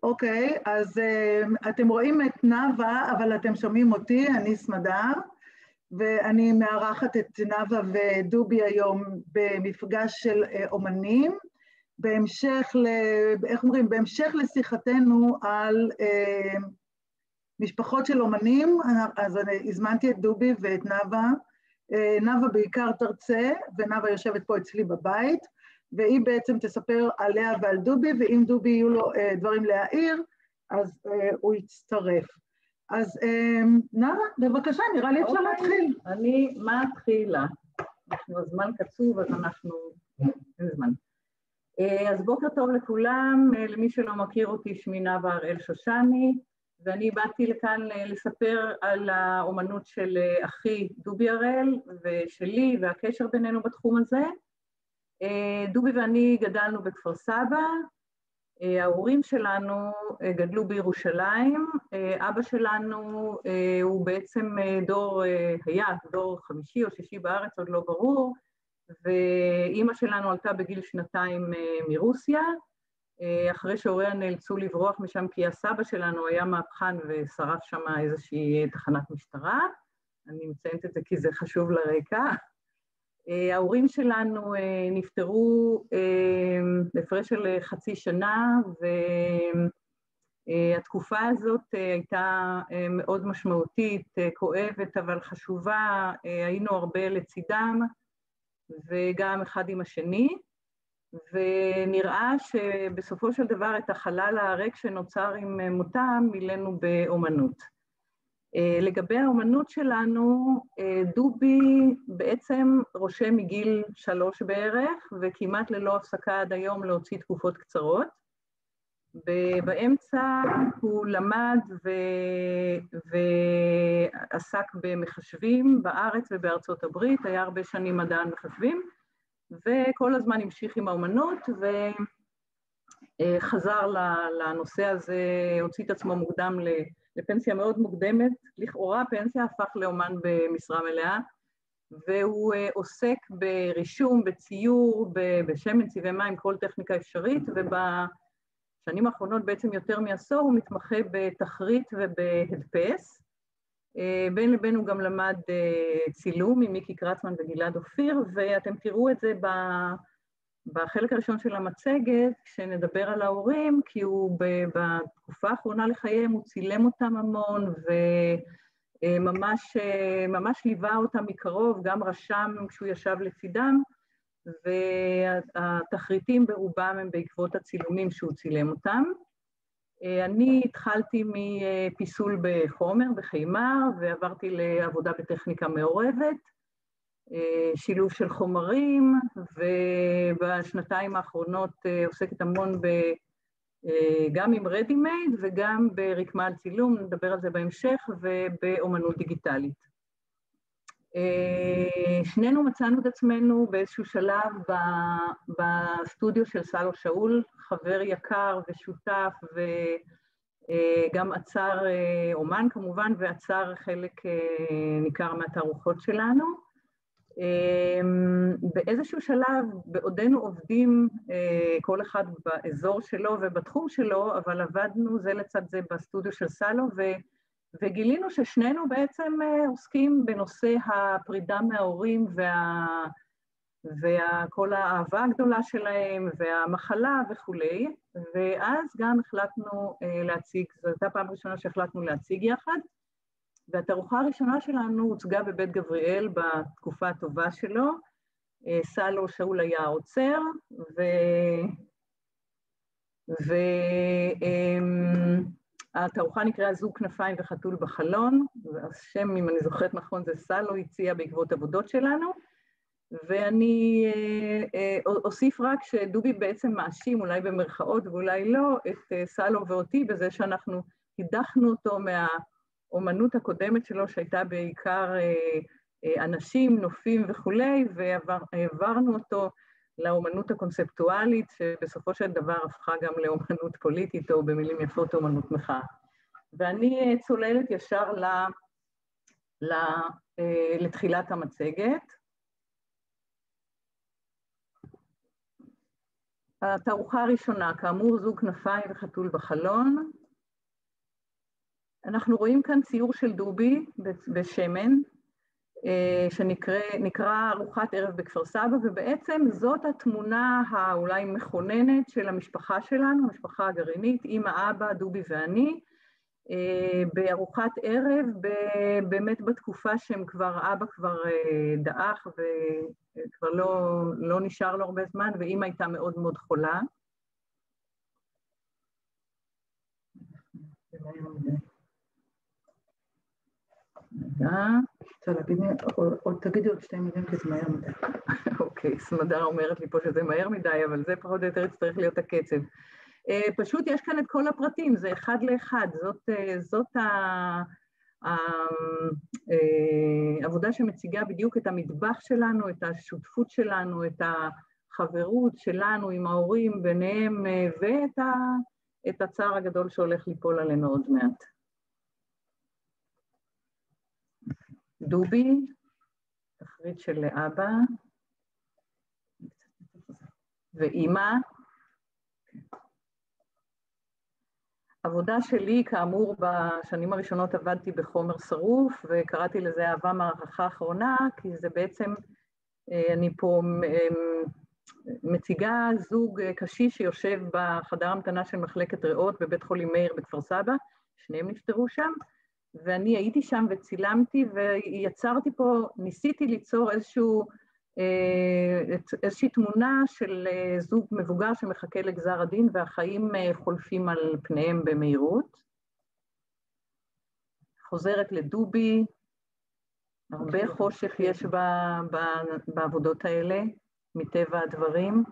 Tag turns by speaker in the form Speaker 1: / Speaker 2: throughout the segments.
Speaker 1: אוקיי, אז אתם רואים את נאווה, אבל אתם שומעים אותי, אני סמדר, ואני מארחת את נאווה ודובי היום במפגש של אומנים, בהמשך לשיחתנו על משפחות של אומנים. אז אני הזמנתי את דובי ואת נאווה. נאווה בעיקר תרצה, ונאווה יושבת פה אצלי בבית, והיא בעצם תספר עליה ועל דובי, ואם דובי יהיו לו דברים להעיר, אז הוא יצטרף. אז נאווה, בבקשה, נראה לי אפשר להתחיל.
Speaker 2: אני מתחילה. אנחנו הזמן קצוב, אז אנחנו... אין זמן. אז בוקר טוב לכולם, למי שלא מכיר אותי, שמי נאווה הראל שושני, ואני באתי לכאן לספר על האומנות של אחי דובי הראל ושלי והקשר בינינו בתחום הזה. דובי ואני גדלנו בכפר סבא, ההורים שלנו גדלו בירושלים, אבא שלנו הוא בעצם היה דור חמישי או שישי בארץ, עוד לא ברור, ואימא שלנו עלתה בגיל 2 מרוסיה, אחרי שהוריה נאלצו לברוח משם כי הסבא שלנו היה מהפכן ושרף שם איזושהי תחנת משטרה. אני מציינת את זה כי זה חשוב לרקע. ההורים שלנו נפטרו בהפרש של חצי שנה, והתקופה הזאת הייתה מאוד משמעותית, כואבת אבל חשובה, היינו הרבה לצידם וגם אחד עם השני, ונראה שבסופו של דבר את החלל הריק שנוצר עם מותם מילאנו באומנות. לגבי האומנות שלנו, דובי בעצם רושם מגיל 3 בערך, וכמעט ללא הפסקה עד היום להוציא תקופות קצרות. באמצע הוא למד ועסק במחשבים בארץ ובארצות הברית, היה הרבה שנים מדען מחשבים, וכל הזמן המשיך עם האומנות, וחזר לנושא הזה, הוציא את עצמו מוקדם לפנסיה מאוד מוקדמת, לכאורה פנסיה הפך לאומן במשרה מלאה, והוא עוסק ברישום, בציור, בשמן, צבעי מים, כל טכניקה אפשרית, ובשנים האחרונות בעצם יותר מעשור הוא מתמחה בתחריט ובהדפס, בין לבין הוא גם למד צילום עם מיקי קרצמן וגלעד אופיר, ואתם תראו את זה בחלק הראשון של המצגת, כשנדבר על ההורים, כי הוא בתקופה האחרונה לחייהם, הוא צילם אותם המון, וממש ליווה אותם מקרוב, גם רשם כשהוא ישב לצידם, והתחריטים ברובם הם בעקבות הצילומים שהוא צילם אותם. אני התחלתי מפיסול בחומר, בחיימר, ועברתי לעבודה בטכניקה מעורבת, שילוב של חומרים, ובשנתיים האחרונות עוסקת המון גם עם רדי מייד וגם ברקמה על צילום, נדבר על זה בהמשך, ובאומנות דיגיטלית. שנינו מצאנו את עצמנו באיזשהו שלב בסטודיו של סלו שאול, חבר יקר ושותף וגם עצר אומן כמובן, ועצר חלק ניכר מהתערוכות שלנו. באיזשהו שלב בעודנו עובדים כל אחד באזור שלו ובתחום שלו, אבל עבדנו זה לצד זה בסטודיו של סלו, וגילינו ששנינו בעצם עוסקים בנושא הפרידה מההורים וכל האהבה הגדולה שלהם והמחלה וכולי, ואז גם החלטנו להציג, זו הייתה פעם ראשונה שהחלטנו להציג יחד, והתערוכה הראשונה שלנו הוצגה בבית גבריאל בתקופה הטובה שלו, סלו שאול היה עוצר, התערוכה נקראה זוג כנפיים וחתול בחלון, והשם, אם אני זוכרת נכון, זה סלו הציע בעקבות עבודות שלנו, ואני אוסיף רק שדובי בעצם מאשים, אולי במרכאות ואולי לא, את סלו ואותי בזה שאנחנו הדחנו אותו מהאומנות הקודמת שלו, שהייתה בעיקר אנשים, נופים וכולי, והעברנו אותו לאומנות הקונספטואלית, שבסופו של דבר הפכה גם לאומנות פוליטית, או במילים יפות אומנות מחאה. ואני צוללת ישר לתחילת המצגת. התערוכה הראשונה, כאמור זוג כנפיים וחתול בחלון. אנחנו רואים כאן ציור של דובי בשמן, שנקרא ארוחת ערב בכפר סבא, ובעצם זאת התמונה האולי מכוננת של המשפחה שלנו, המשפחה הגרעינית, אמא, אבא, דובי ואני, בארוחת ערב, באמת בתקופה שהם כבר, אבא כבר דאח וכבר לא נשאר לו הרבה זמן, ואמא הייתה מאוד מאוד חולה.
Speaker 1: תגידי עוד 2 מילים כי זה מהר מדי.
Speaker 2: אוקיי, סמדר אומרת לי פה שזה מהר מדי, אבל זה פחות או יותר יצטרך להיות הקצב. פשוט יש כאן את כל הפרטים, זה אחד לאחד, זאת העבודה שמציגה בדיוק את המטבח שלנו, את השותפות שלנו, את החברות שלנו עם ההורים ביניהם, ואת הצער הגדול שהולך ליפול עלינו עוד מעט. דובי, תחריט של אבא, ואמא. עבודה שלי, כאמור, בשנים הראשונות עבדתי בחומר שרוף, וקראתי לזה אהבה מערכה האחרונה, כי זה בעצם, אני פה מציגה זוג קשיש שיושב בחדר המתנה של מחלקת ריאות בבית חולים מאיר בכפר סבא, שניהם נפטרו שם, ואני הייתי שם וצילמתי ויצרתי פה, ניסיתי ליצור איזושהי תמונה של זוג מבוגר שמחכה לגזר הדין והחיים חולפים על פניהם במהירות. חוזרת לדובי, הרבה חושך יש בעבודות האלה, מטבע הדברים.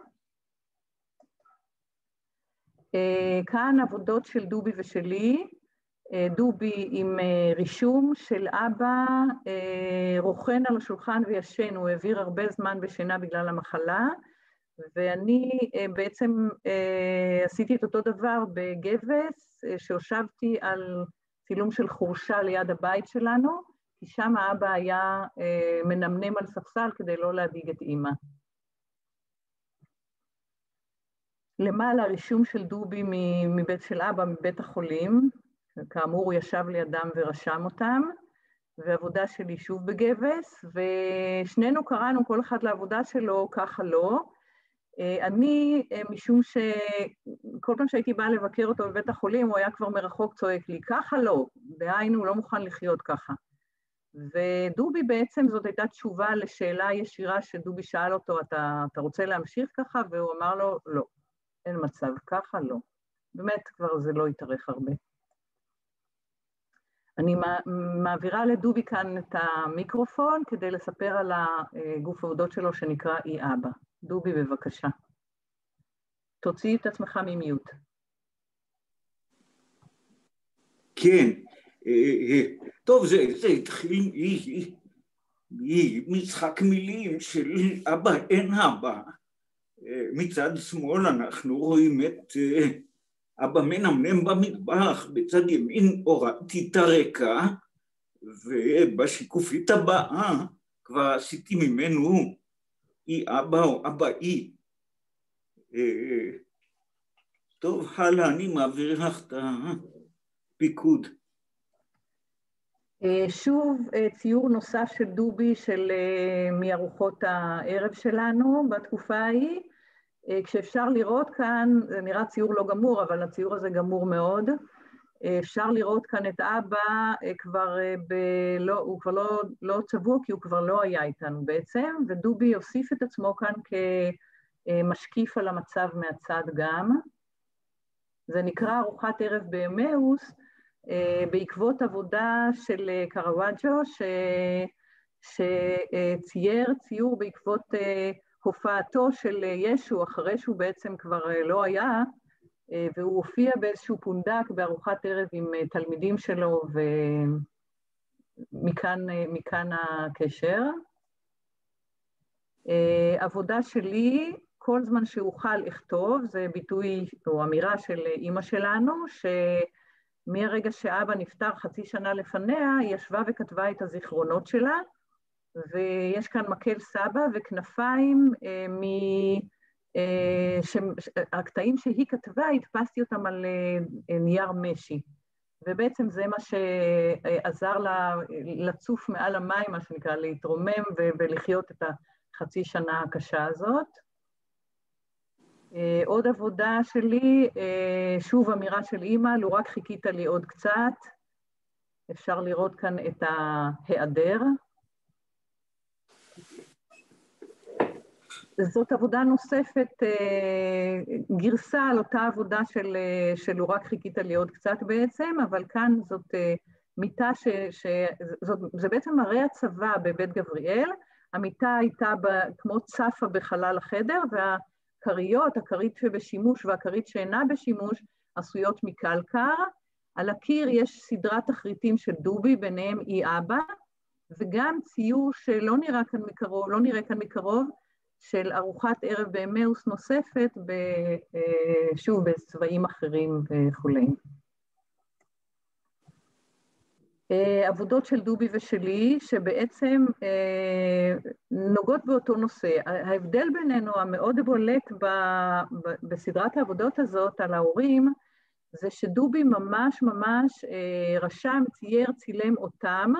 Speaker 2: כאן עבודות של דובי ושלי, דובי עם רישום של אבא רוכן על השולחן וישן, הוא העביר הרבה זמן בשינה בגלל המחלה, ואני בעצם עשיתי את אותו דבר בגבס, שהושבתי על צילום של חורשה ליד הבית שלנו, כי שם האבא היה מנמנם על ספסל כדי לא להדאיג את אמא. למעלה רישום של דובי מבית של אבא, מבית החולים, כאמור הוא ישב לידם ורשם אותם, ועבודה שלי שוב בגבס, ושנינו קראנו כל אחד לעבודה שלו, ככה לא. אני, משום שכל פעם שהייתי באה לבקר אותו בבית החולים, הוא היה כבר מרחוק צועק לי, ככה לא, דהיינו, הוא לא מוכן לחיות ככה. ודובי בעצם זאת הייתה תשובה לשאלה ישירה שדובי שאל אותו, אתה רוצה להמשיך ככה? והוא אמר לו, לא, אין מצב, ככה לא. באמת כבר זה לא יתארך הרבה. אני מעבירה לדובי כאן את המיקרופון כדי לספר על הגוף העבודות שלו שנקרא אי אבא. דובי, בבקשה. תוציא את עצמך ממיוט.
Speaker 3: כן, טוב, זה התחיל משחק מילים של אבא אין אבא. מצד שמאל אנחנו רואים את אבא מנמנם במטבח, בצד ימין הורדתי את הרקע, ובשיקופית הבאה כבר עשיתי ממנו אי אבא או אבאי. טוב, הלאה, אני מעביר לך את הפיקוד.
Speaker 2: שוב ציור נוסף של דובי מארוחות הערב שלנו בתקופה ההיא, כשאפשר לראות כאן, זה נראה ציור לא גמור, אבל הציור הזה גמור מאוד, אפשר לראות כאן את אבא, הוא כבר לא צבוע, כי הוא כבר לא היה איתנו בעצם, ודובי הוסיף את עצמו כאן כמשקיף על המצב מהצד גם. זה נקרא ארוחת ערב באמאוס, בעקבות עבודה של קרוואג'ו, שצייר ציור בעקבות הופעתו של ישו, אחרי שהוא בעצם כבר לא היה, והוא הופיע באיזשהו פונדק בארוחת ערב עם תלמידים שלו, ומכאן הקשר. עבודה שלי, כל זמן שאוכל אכתוב, זה ביטוי או אמירה של אמא שלנו, שמהרגע שאבא נפטר חצי שנה לפניה, היא ישבה וכתבה את הזיכרונות שלה, ויש כאן מקל סבא וכנפיים הקטעים שהיא כתבה, הדפסתי אותם על נייר משי, ובעצם זה מה שעזר לה לצוף מעל המים, מה שנקרא, להתרומם ולחיות את החצי שנה הקשה הזאת. עוד עבודה שלי, שוב אמירה של אמא, לו רק חיכית לי עוד קצת, אפשר לראות כאן את ההיעדר. זאת עבודה נוספת, גרסה על אותה עבודה של לו רק חיכית לי עוד קצת בעצם, אבל כאן זאת מיטה זה בעצם מראה הצבא בבית גבריאל, המיטה הייתה כמו צפה בחלל החדר, והכריות, הכרית שבשימוש והכרית שאינה בשימוש, עשויות מקלקר. על הקיר יש סדרת תחריטים של דובי, ביניהם אי אבא, וגם ציור שלא נראה כאן מקרוב, של ארוחת ערב באמאוס נוספת, שוב בצבעים אחרים וכולי. עבודות של דובי ושלי, שבעצם נוגעות באותו נושא. ההבדל בינינו המאוד בולט בסדרת העבודות הזאת על ההורים, זה שדובי ממש רשם, צייר, צילם אותם.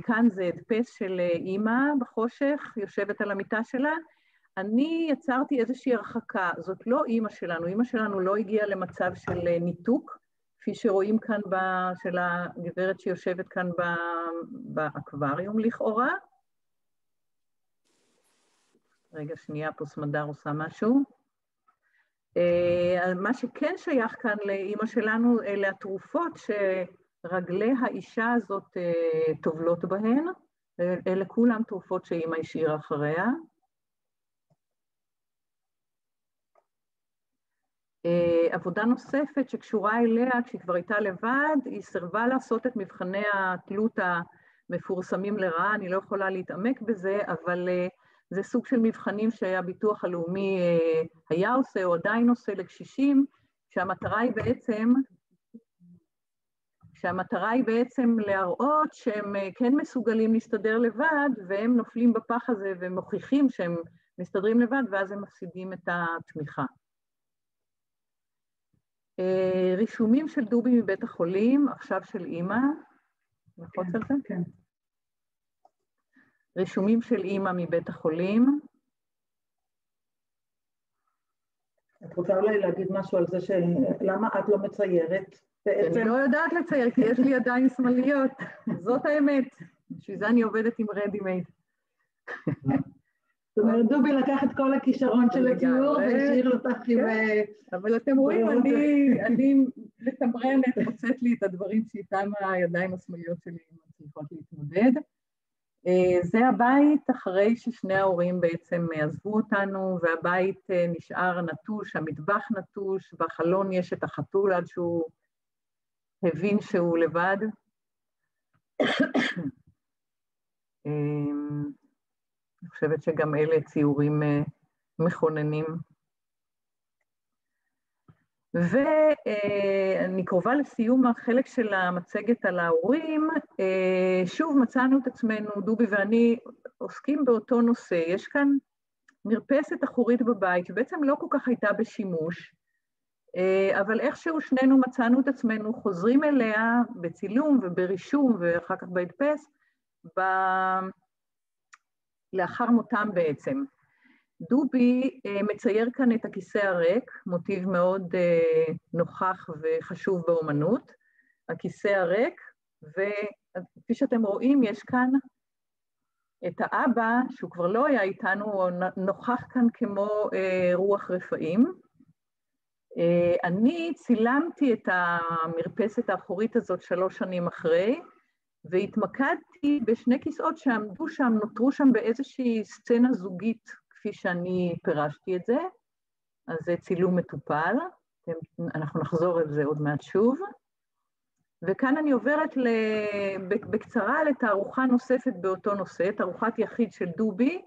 Speaker 2: כאן זה הדפס של אמא בחושך, יושבת על המיטה שלה. אני יצרתי איזושהי הרחקה, זאת לא אמא שלנו, אמא שלנו לא הגיעה למצב של ניתוק, כפי שרואים כאן של הגברת שיושבת כאן באקווריום לכאורה. רגע שנייה, פה סמדר עושה משהו. מה שכן שייך כאן לאמא שלנו, אלה התרופות שרגלי האישה הזאת טובלות בהן, אלה כולם תרופות שאמא השאירה אחריה. עבודה נוספת שקשורה אליה, כשהיא כבר הייתה לבד, היא סירבה לעשות את מבחני התלות המפורסמים לרעה, אני לא יכולה להתעמק בזה, אבל זה סוג של מבחנים שהביטוח הלאומי היה עושה או עדיין עושה לקשישים, שהמטרה היא בעצם להראות שהם כן מסוגלים להסתדר לבד, והם נופלים בפח הזה ומוכיחים שהם מסתדרים לבד, ואז הם מפסידים את התמיכה. רישומים של דובי מבית החולים, עכשיו של אמא, נכון על זה?
Speaker 1: כן.
Speaker 2: רישומים של אמא מבית החולים.
Speaker 1: את רוצה אולי להגיד משהו על זה למה את לא מציירת?
Speaker 2: אני לא יודעת לצייר, כי יש לי ידיים שמאליות, זאת האמת. בשביל זה אני עובדת עם רדי-מייד.
Speaker 1: זאת אומרת, דובי לקח את כל הכישרון של הציור והשאיר אותך עם...
Speaker 2: אבל אתם רואים, אני מתמרנת, מוצאת לי את הדברים שאיתם הידיים השמאליות שלי מצליחות להתמודד. זה הבית אחרי ששני ההורים בעצם עזבו אותנו, והבית נשאר נטוש, המטבח נטוש, בחלון יש את החתול עד שהוא הבין שהוא לבד. אני חושבת שגם אלה ציורים מכוננים. ואני קרובה לסיום החלק של המצגת על ההורים. שוב מצאנו את עצמנו, דובי ואני עוסקים באותו נושא. יש כאן מרפסת אחורית בבית, שבעצם לא כל כך הייתה בשימוש, אבל איכשהו שנינו מצאנו את עצמנו חוזרים אליה בצילום וברישום ואחר כך בהדפס, לאחר מותם בעצם. דובי מצייר כאן את הכיסא הריק, מוטיב מאוד נוכח וחשוב באומנות, הכיסא הריק, וכפי שאתם רואים יש כאן את האבא, שהוא כבר לא היה איתנו, הוא נוכח כאן כמו רוח רפאים. אני צילמתי את המרפסת האחורית הזאת 3 שנים אחרי, והתמקדתי בשני כיסאות שעמדו שם, נותרו שם באיזושהי סצנה זוגית, כפי שאני פירשתי את זה, אז זה צילום מטופל, אנחנו נחזור על זה עוד מעט שוב, וכאן אני עוברת בקצרה לתערוכה נוספת באותו נושא, תערוכת יחיד של דובי,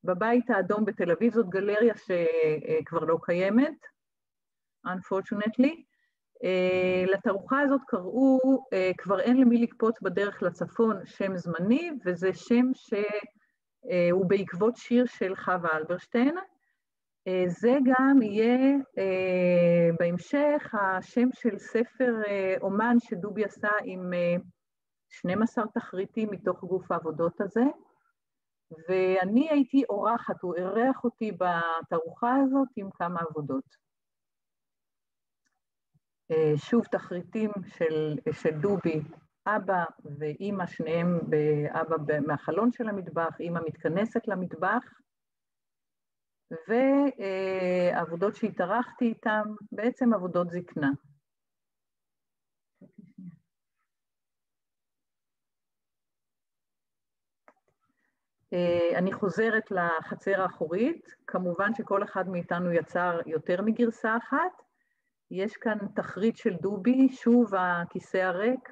Speaker 2: בבית האדום בתל אביב, זאת גלריה שכבר לא קיימת, unfortunately, לתערוכה הזאת קראו, כבר אין למי לקפוץ בדרך לצפון, שם זמני, וזה שם שהוא בעקבות שיר של חווה אלברשטיין, זה גם יהיה בהמשך השם של ספר אומן שדובי עשה עם 12 תחריטים מתוך גוף העבודות הזה, ואני הייתי אורחת, הוא אירח אותי בתערוכה הזאת עם כמה עבודות. שוב תחריטים של דובי, אבא ואמא, שניהם אבא מהחלון של המטבח, אמא מתכנסת למטבח, ועבודות שהתארחתי איתם, בעצם עבודות זקנה. אני חוזרת לחצר האחורית, כמובן שכל אחד מאיתנו יצר יותר מגרסה אחת, יש כאן תחריט של דובי, שוב הכיסא הריק,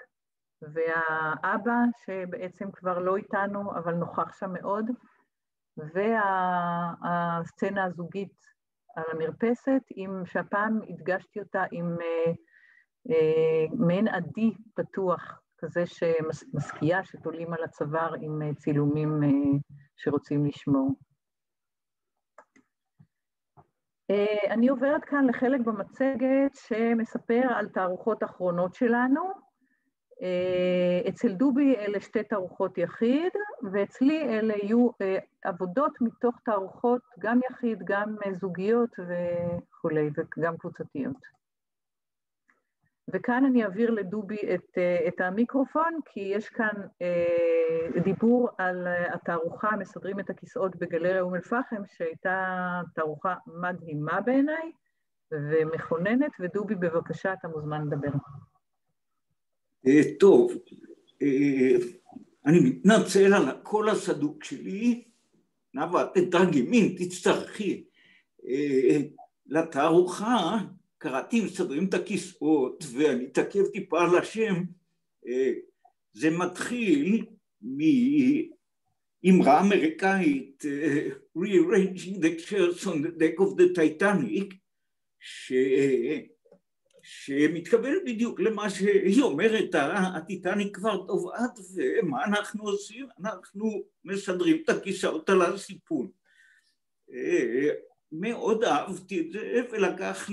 Speaker 2: והאבא שבעצם כבר לא איתנו, אבל נוכח שם מאוד, והסצנה הזוגית על המרפסת, שהפעם הדגשתי אותה עם מעין עדי פתוח, כזה שמסקייה שתולים על הצוואר עם צילומים שרוצים לשמור. אני עוברת כאן לחלק במצגת שמספר על תערוכות אחרונות שלנו. אצל דובי אלה 2 תערוכות יחיד, ואצלי אלה יהיו עבודות מתוך תערוכות גם יחיד, גם זוגיות וכו', וגם קבוצתיות. וכאן אני אעביר לדובי את המיקרופון, כי יש כאן דיבור על התערוכה מסדרים את הכיסאות בגלריה אום אל-פחם, שהייתה תערוכה מדהימה בעיניי ומכוננת, ודובי בבקשה אתה מוזמן לדבר.
Speaker 3: טוב, אני מתנצל על הקול הסדוק שלי, נאוה תתרגמי, תצטרכי. לתערוכה קראתי מסדרים את הכיסאות, ואני אתעכב טיפה על השם. זה מתחיל מאמרה אמריקאית, rearranging the chairs on the deck of the Titanic, שמתקבל בדיוק למה שהיא אומרת, הטיטניק כבר טובעת, ומה אנחנו עושים? אנחנו מסדרים את הכיסאות על הסיפון. מאוד אהבתי את זה, ולקח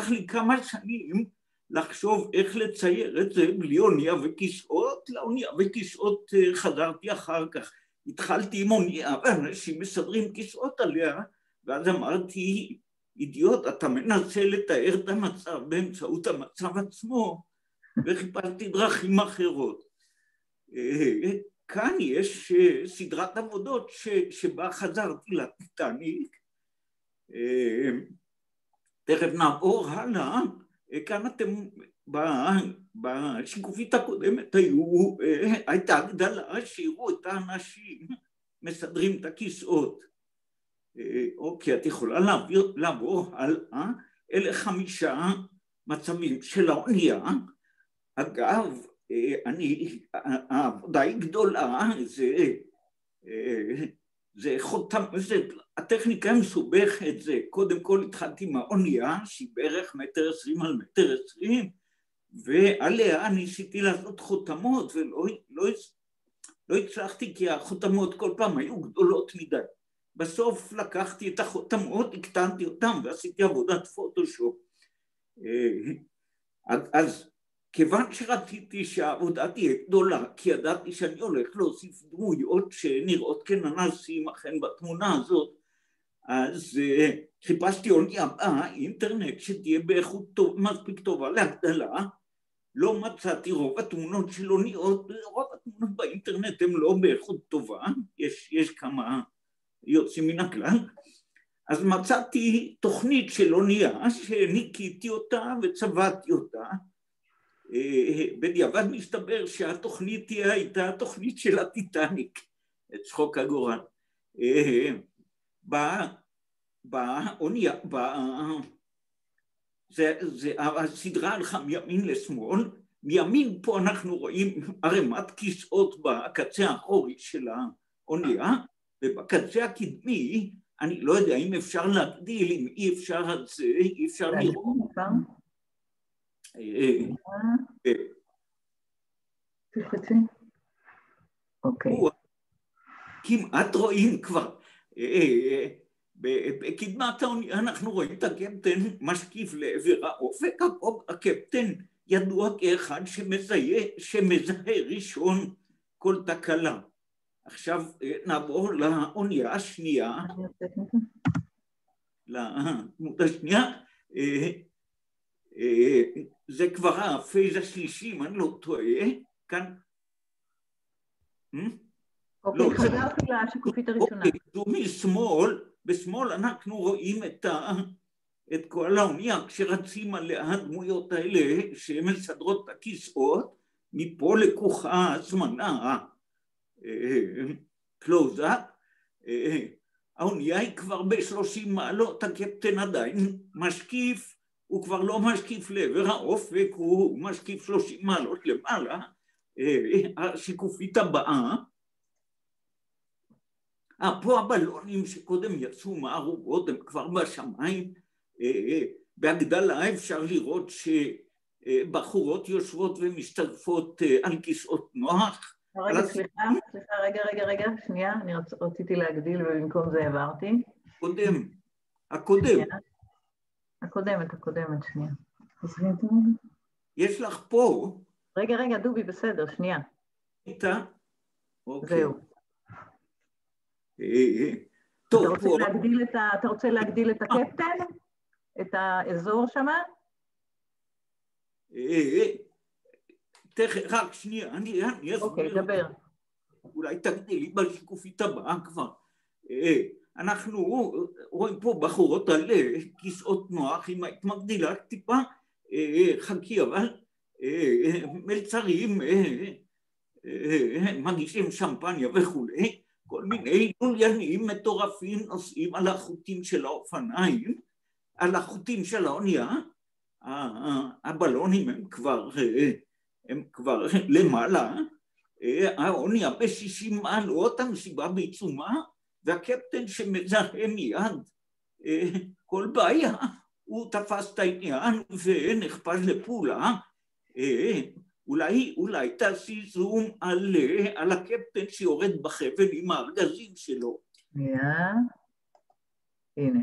Speaker 3: לי כמה שנים לחשוב איך לצייר את זה בלי אונייה וכיסאות. לאונייה וכיסאות חזרתי אחר כך. התחלתי עם אונייה, ואנשים מסדרים כיסאות עליה, ואז אמרתי, אידיוט, אתה מנסה לתאר את המצב באמצעות המצב עצמו, וחיפשתי דרכים אחרות. כאן יש סדרת עבודות שבה חזרתי לטיטניק. תכף נעבור הלאה. כאן אתם, בשיקופית הקודמת הייתה הגדלה שיראו את האנשים מסדרים את הכיסאות. אוקיי, את יכולה לעבור הלאה. אלה 5 מצבים של האונייה. אגב, העבודה היא גדולה, זה חותם, הטכניקה מסובכת, זה קודם כל התחלתי עם האונייה, שהיא בערך 1.20 על 1.20, ועליה ניסיתי לעשות חותמות, ולא הצלחתי כי החותמות כל פעם היו גדולות מדי. בסוף לקחתי את החותמות, הקטנתי אותם ועשיתי עבודת פוטושופ. אז כיוון שרציתי שהעבודה תהיה גדולה, כי ידעתי שאני הולך להוסיף דמויות שנראות כננסים אכן בתמונה הזאת, אז חיפשתי אונייה באינטרנט שתהיה באיכות מספיק טובה להגדלה. לא מצאתי, רוב התמונות של אוניות, רוב התמונות באינטרנט הן לא באיכות טובה, יש כמה יוצאים מן הכלל. אז מצאתי תוכנית של אונייה שניקיתי אותה וצבעתי אותה. בדיעבד מסתבר שהתוכנית הייתה התוכנית של הטיטניק, צחוק הגורל. באונייה, זה הסדרה הלכה מימין לשמאל. מימין פה אנחנו רואים ערימת כיסאות בקצה האחורי של האונייה, ובקצה הקדמי, אני לא יודע אם אפשר להגדיל, אם אי אפשר על זה, אי אפשר לראות.
Speaker 2: אוקיי.
Speaker 3: כמעט רואים כבר. בקדמת האונייה אנחנו רואים את הקפטן משקיף לעבר האופק, הקפטן ידוע כאחד שמזהה ראשון כל תקלה. עכשיו נעבור לאונייה השנייה, לעמוד השנייה, זה כבר הפייז השלישי, אם אני לא טועה, כאן.
Speaker 2: אוקיי, חזרתי לשקופית הראשונה.
Speaker 3: זו משמאל, בשמאל אנחנו רואים את כל האונייה, כשרצים עליה הדמויות האלה שמסדרות את הכיסאות, מפה לקוחה הזמנה, קלוזאפ, האונייה היא כבר ב-30 מעלות, הקפטן עדיין משקיף, הוא כבר לא משקיף לעבר האופק, הוא משקיף 30 מעלות למעלה. השיקופית הבאה, פה הבלונים שקודם יצאו מהערובות הם כבר בשמיים, בהגדלה אפשר לראות שבחורות יושבות ומשתתפות על כיסאות נוח.
Speaker 2: רגע, סליחה, רגע, שנייה, אני רציתי להגדיל ובמקום זה העברתי. הקודמת, שנייה.
Speaker 3: יש לך פה.
Speaker 2: רגע, דובי, בסדר, שנייה.
Speaker 3: איתה?
Speaker 2: זהו.
Speaker 3: טוב,
Speaker 2: אתה רוצה להגדיל את הקפטן? את האזור שמה?
Speaker 3: רק שנייה, אני אסביר.
Speaker 2: אוקיי, דבר.
Speaker 3: אולי תגדילי בשקופית הבאה כבר. אנחנו רואים פה בחורות על כיסאות נוח, אם היית מגדילה טיפה, חכי, אבל מלצרים מגישים שמפניה וכולי, כל מיני לוליינים מטורפים נוסעים על החוטים של האופניים, על החוטים של האונייה, הבלונים הם כבר למעלה, האונייה ב-60 מעלות, המסיבה בעיצומה, והקפטן שמזהה מיד כל בעיה, הוא תפס את העניין ונחפש לפעולה. אולי תעשי זום על הקפטן שיורד בחבל עם הארגזים שלו.
Speaker 2: הנה.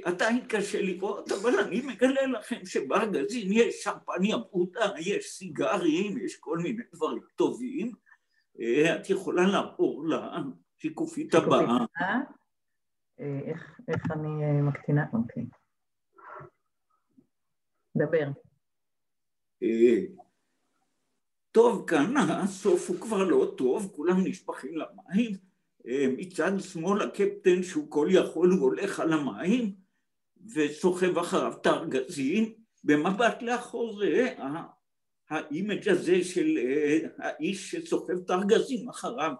Speaker 3: עדיין קשה לראות, אבל אני מגלה לכם שבארגזים יש שמפניה בוטה, יש סיגרים, יש כל מיני דברים טובים. את יכולה לעבור לשיקופית הבאה.
Speaker 2: איך אני מקטינה? אוקיי. דבר.
Speaker 3: טוב, כאן הסוף הוא כבר לא טוב, כולם נשפכים למים. מצד שמאל הקפטן שהוא כל יכול, הוא הולך על המים וסוחב אחריו את הארגזים. במבט לאחור זה האימג' הזה של האיש שסוחב את הארגזים אחריו,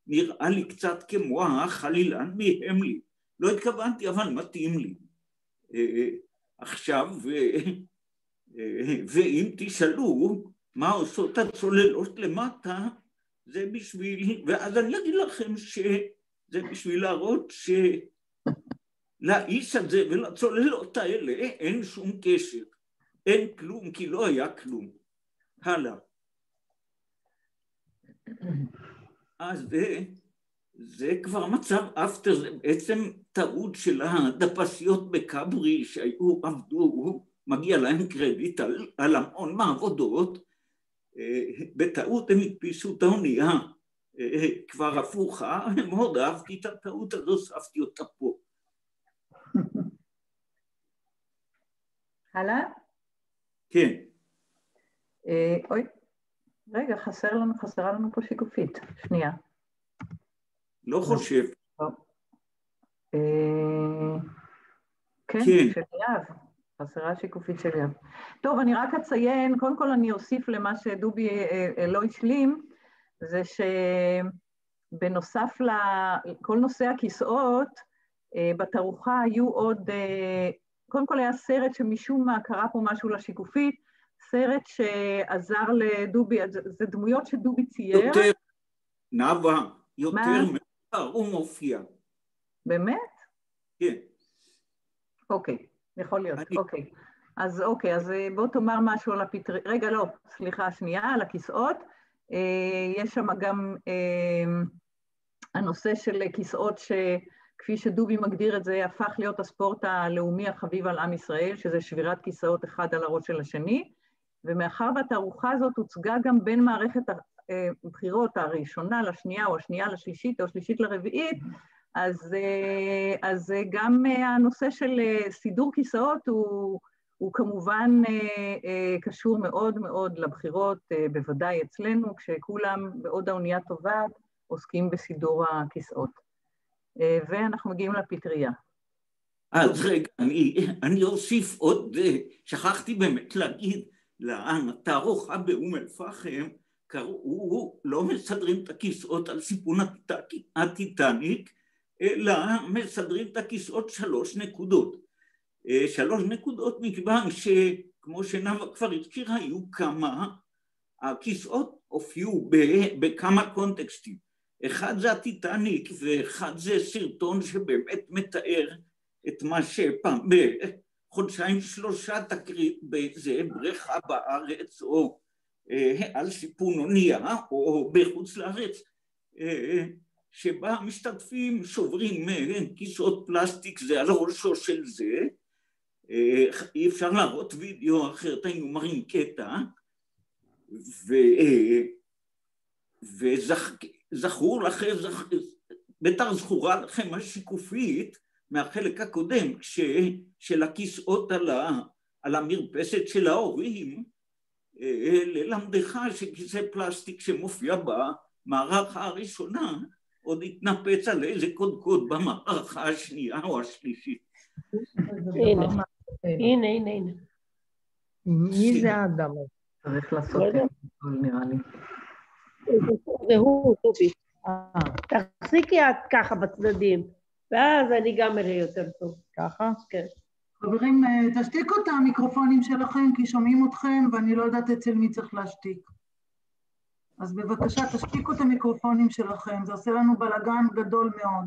Speaker 3: נראה לי קצת כמו החלילן מהמלי. לא התכוונתי, אבל מתאים לי. עכשיו, ואם תשאלו מה עושות הצוללות למטה, זה בשביל, ואז אני אגיד לכם שזה בשביל להראות שלאיש הזה ולצוללות האלה אין שום קשר. אין כלום, כי לא היה כלום. הלאה. אז זה כבר מצב אפטר, זה בעצם טעות של הדפסיות בקברי שהיו עבדו, מגיע להם קרדיט על המון מעבודות, בטעות הם הדפיסו את האונייה כבר הפוכה, מאוד אהבתי את הטעות, אז הוספתי אותה פה.
Speaker 2: הלאה?
Speaker 3: כן.
Speaker 2: אוי, רגע, חסרה לנו פה שיקופית, שנייה.
Speaker 3: לא חושב.
Speaker 2: כן, של יאב, חסרה שיקופית של יאב. טוב, אני רק אציין, קודם כל אני אוסיף למה שדובי לא השלים, זה שבנוסף לכל נושא הכיסאות, בתערוכה היו עוד, קודם כל היה סרט שמשום מה קרה פה משהו לשיקופית, סרט שעזר לדובי, זה דמויות שדובי צייר.
Speaker 3: יותר, נאווה, יותר מאוחר, הוא מופיע.
Speaker 2: באמת?
Speaker 3: כן.
Speaker 2: אוקיי, יכול להיות, אוקיי. אז בוא תאמר משהו על הפתרי, רגע, לא, סליחה, שנייה, על הכיסאות. יש שם גם הנושא של כיסאות שכפי שדובי מגדיר את זה, הפך להיות הספורט הלאומי החביב על עם ישראל, שזה שבירת כיסאות אחד על הראש של השני, ומאחר והתערוכה הזאת הוצגה גם בין מערכת הבחירות הראשונה לשנייה, או השנייה לשלישית, או השלישית לרביעית, אז גם הנושא של סידור כיסאות הוא כמובן קשור מאוד מאוד לבחירות, בוודאי אצלנו, כשכולם בעוד האונייה טובעת, עוסקים בסידור הכיסאות. ואנחנו מגיעים לפטריה.
Speaker 3: אז רגע, אני אוסיף עוד, שכחתי באמת להגיד, לתערוכה באום אל-פחם, קראו, לא מסדרים את הכיסאות על סיפון הטיטניק, אלא מסדרים את הכיסאות 3 נקודות. 3 נקודות מכיוון שכמו שנאווה כבר הזכירה, היו כמה, הכיסאות הופיעו בכמה קונטקסטים. אחד זה הטיטניק ואחד זה סרטון שבאמת מתאר את מה שפעם בחודשיים 3 תקרית באיזה בריכה בארץ או על סיפון אונייה או בחוץ לארץ, שבה משתתפים שוברים כיסאות פלסטיק זה על ראשו של זה, אי אפשר להראות וידאו אחרת היינו מראים קטע, וזכור לכם, בטח זכורה לכם השיקופית מהחלק הקודם, של הכיסאות על המרפסת של ההורים, ללמדך שכיסא פלסטיק שמופיע במערכה הראשונה, עוד התנפץ על איזה קודקוד במערכה השנייה או השלישית.
Speaker 4: הנה. מי זה האדם?
Speaker 2: צריך לעשות את זה, נראה לי.
Speaker 4: זה הוא, טובי. תחזיקי את ככה בצדדים, ואז אני גם אראה יותר טוב. ככה? כן.
Speaker 1: חברים, תשתיקו את המיקרופונים שלכם, כי שומעים אתכם, ואני לא יודעת אצל מי צריך להשתיק. אז בבקשה, תשתיקו את המיקרופונים שלכם, זה עושה לנו בלגן גדול מאוד.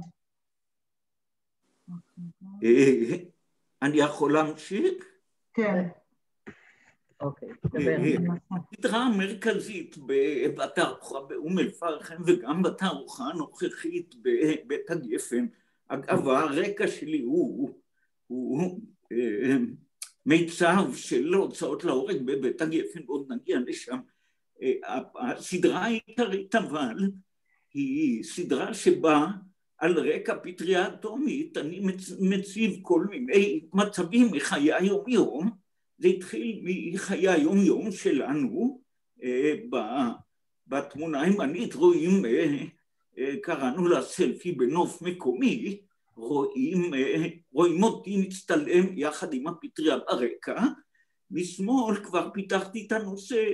Speaker 3: אני יכול להמשיך?
Speaker 1: כן.
Speaker 2: אוקיי.
Speaker 3: הסדרה המרכזית בתערוכה באום אל-פחם וגם בתערוכה הנוכחית בבית הגפן, אגב הרקע שלי הוא מיצב של הוצאות להורג בבית הגפן, עוד נגיע לשם. הסדרה העיקרית אבל היא סדרה שבה על רקע פטריה אטומית אני מציב כל מיני מצבים מחיי היום-יום. זה התחיל מחיי היום-יום שלנו, בתמונה הימנית רואים, קראנו לה סלפי בנוף מקומי, רואים אותי מצטלם יחד עם הפטריה ברקע, משמאל כבר פיתחתי את הנושא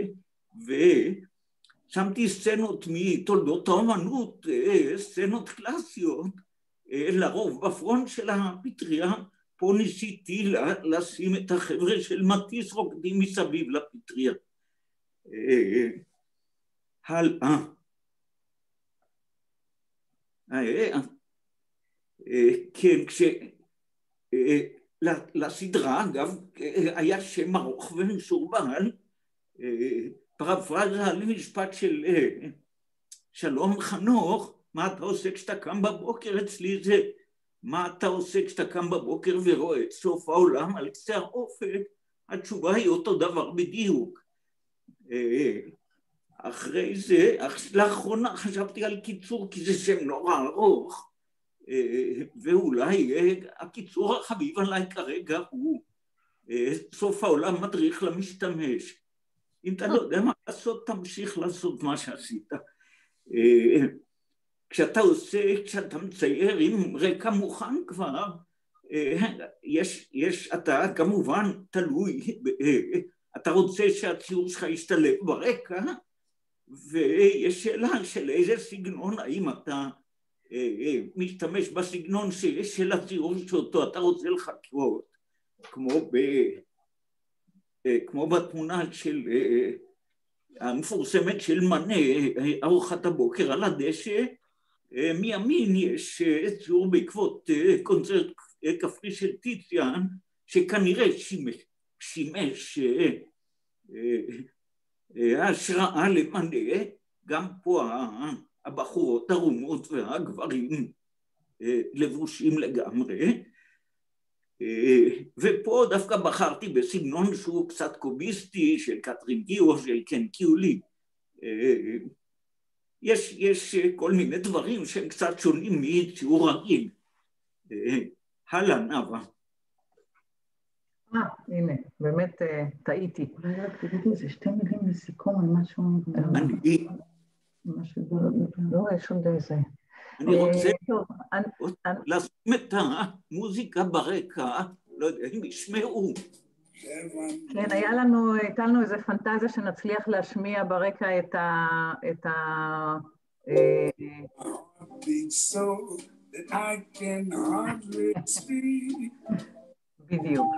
Speaker 3: ושמתי סצנות מתולדות האמנות, סצנות קלאסיות, לרוב בפרונט של הפטריה, פה ניסיתי לשים את החבר'ה של מטיס רוקדים מסביב לפטריה. הלאה. כן, לסדרה, אגב, היה שם ארוך ומסורבל, פרפרזה על משפט של שלום חנוך, מה אתה עושה כשאתה קם בבוקר? אצלי זה, מה אתה עושה כשאתה קם בבוקר ורואה את סוף העולם על קצה האופק? התשובה היא אותו דבר בדיוק. אחרי זה, לאחרונה חשבתי על קיצור, כי זה שם נורא ארוך, ואולי הקיצור החביב עליי כרגע הוא סוף העולם מדריך למשתמש. אם אתה לא יודע מה לעשות, תמשיך לעשות מה שעשית. כשאתה מצייר עם רקע מוכן כבר, אתה כמובן תלוי, אתה רוצה שהציור שלך ישתלב ברקע, ויש שאלה של איזה סגנון, האם אתה משתמש בסגנון של הציור שאותו אתה רוצה לחקות, כמו בתמונה של המפורסמת של מנה, ארוחת הבוקר על הדשא, מימין יש ציור בעקבות קונצרט כפרי של טיציאן, שכנראה שימש השראה למנה, גם פה הבחורות ערומות והגברים לבושים לגמרי, ופה דווקא בחרתי בסגנון שהוא קצת קוביסטי של קטרין גיו, של קן קיולי. יש כל מיני דברים שהם קצת שונים מציור רגיל. הלאה, נאוה.
Speaker 2: הנה, באמת טעיתי.
Speaker 1: אולי רק תגידי איזה 2 מילים לסיכום על משהו...
Speaker 2: לא, יש עוד איזה.
Speaker 3: אני רוצה לשים את המוזיקה ברקע, לא יודע אם ישמעו.
Speaker 2: כן, הייתה לנו איזה פנטזיה שנצליח להשמיע ברקע את ה... בדיוק.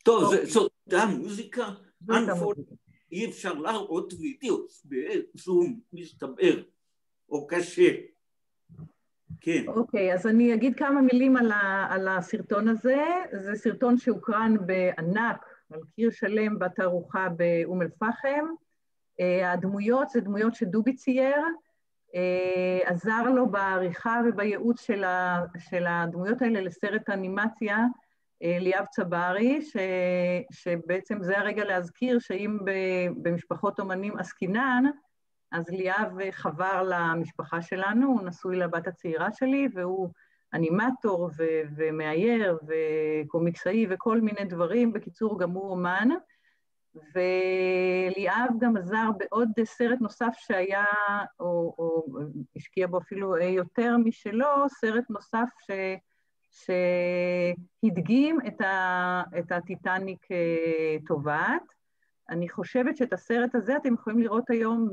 Speaker 3: טוב, זאת המוזיקה. אי אפשר להראות וידאו בזום, מסתבר, או קשה. כן.
Speaker 2: אוקיי, אז אני אגיד כמה מילים על הסרטון הזה. זה סרטון שהוקרן בענק, על קיר שלם בתערוכה באום אל-פחם. הדמויות זה דמויות שדובי צייר, עזר לו בעריכה ובייעוץ של הדמויות האלה לסרט אנימציה, ליאב צברי, שבעצם זה הרגע להזכיר שאם במשפחות אומנים עסקינן, אז ליאב חבר למשפחה שלנו, הוא נשוי לבת הצעירה שלי, והוא אנימטור ומאייר וקומיקסאי וכל מיני דברים, בקיצור גם הוא אומן, וליאב גם עזר בעוד סרט נוסף שהיה, או השקיע בו אפילו יותר משלו, סרט נוסף שהדגים את הטיטניק טובעת. אני חושבת שאת הסרט הזה אתם יכולים לראות היום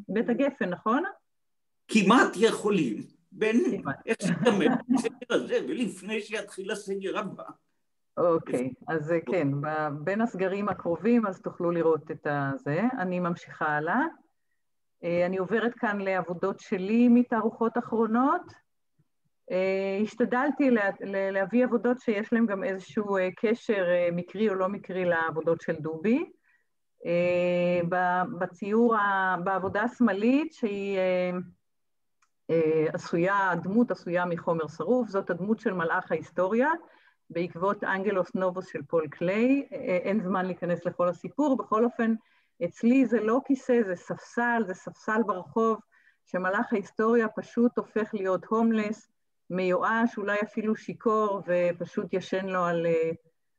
Speaker 2: בבית הגפן, נכון?
Speaker 3: כמעט יכולים, בין הסגמר בסגר הזה ולפני שיתחיל הסגר הבא.
Speaker 2: אוקיי, אז כן, בין הסגרים הקרובים אז תוכלו לראות את זה. אני ממשיכה הלאה. אני עוברת כאן לעבודות שלי מתערוכות אחרונות. השתדלתי להביא עבודות שיש להם גם איזשהו קשר מקרי או לא מקרי לעבודות של דובי. בציור, בעבודה השמאלית שהיא הדמות עשויה מחומר שרוף, זאת הדמות של מלאך ההיסטוריה, בעקבות אנגלוס נובוס של פול קליי. אין זמן להיכנס לכל הסיפור, בכל אופן אצלי זה לא כיסא, זה ספסל ברחוב, שמלאך ההיסטוריה פשוט הופך להיות הומלס, מיואש, אולי אפילו שיקור, ופשוט ישן לו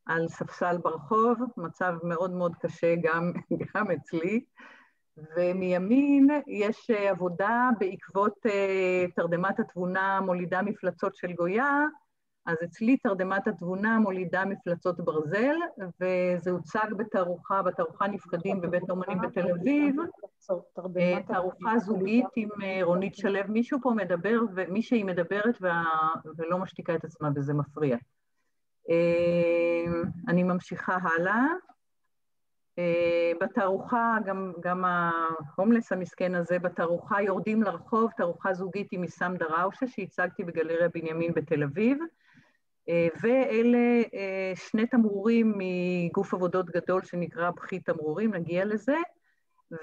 Speaker 2: על ספסל ברחוב, מצב מאוד מאוד קשה גם אצלי. ומימין יש עבודה בעקבות תרדמת התבונה מולידה מפלצות של גויה, אז אצלי תרדמת התבונה מולידה מפלצות ברזל, וזה הוצג בתערוכה נפקדים בבית האומנים בתל אביב, תערוכה זוגית עם רונית שלו. מישהו פה מדבר, ומישהי מדברת ולא משתיקה את עצמה, וזה מפריע. אני ממשיכה הלאה. בתערוכה, גם ההומלס המסכן הזה, בתערוכה יורדים לרחוב, תערוכה זוגית עם מיסם דראושה, שהצגתי בגלריה בנימין בתל אביב, ואלה 2 תמרורים מגוף עבודות גדול שנקרא בכי תמרורים, נגיע לזה,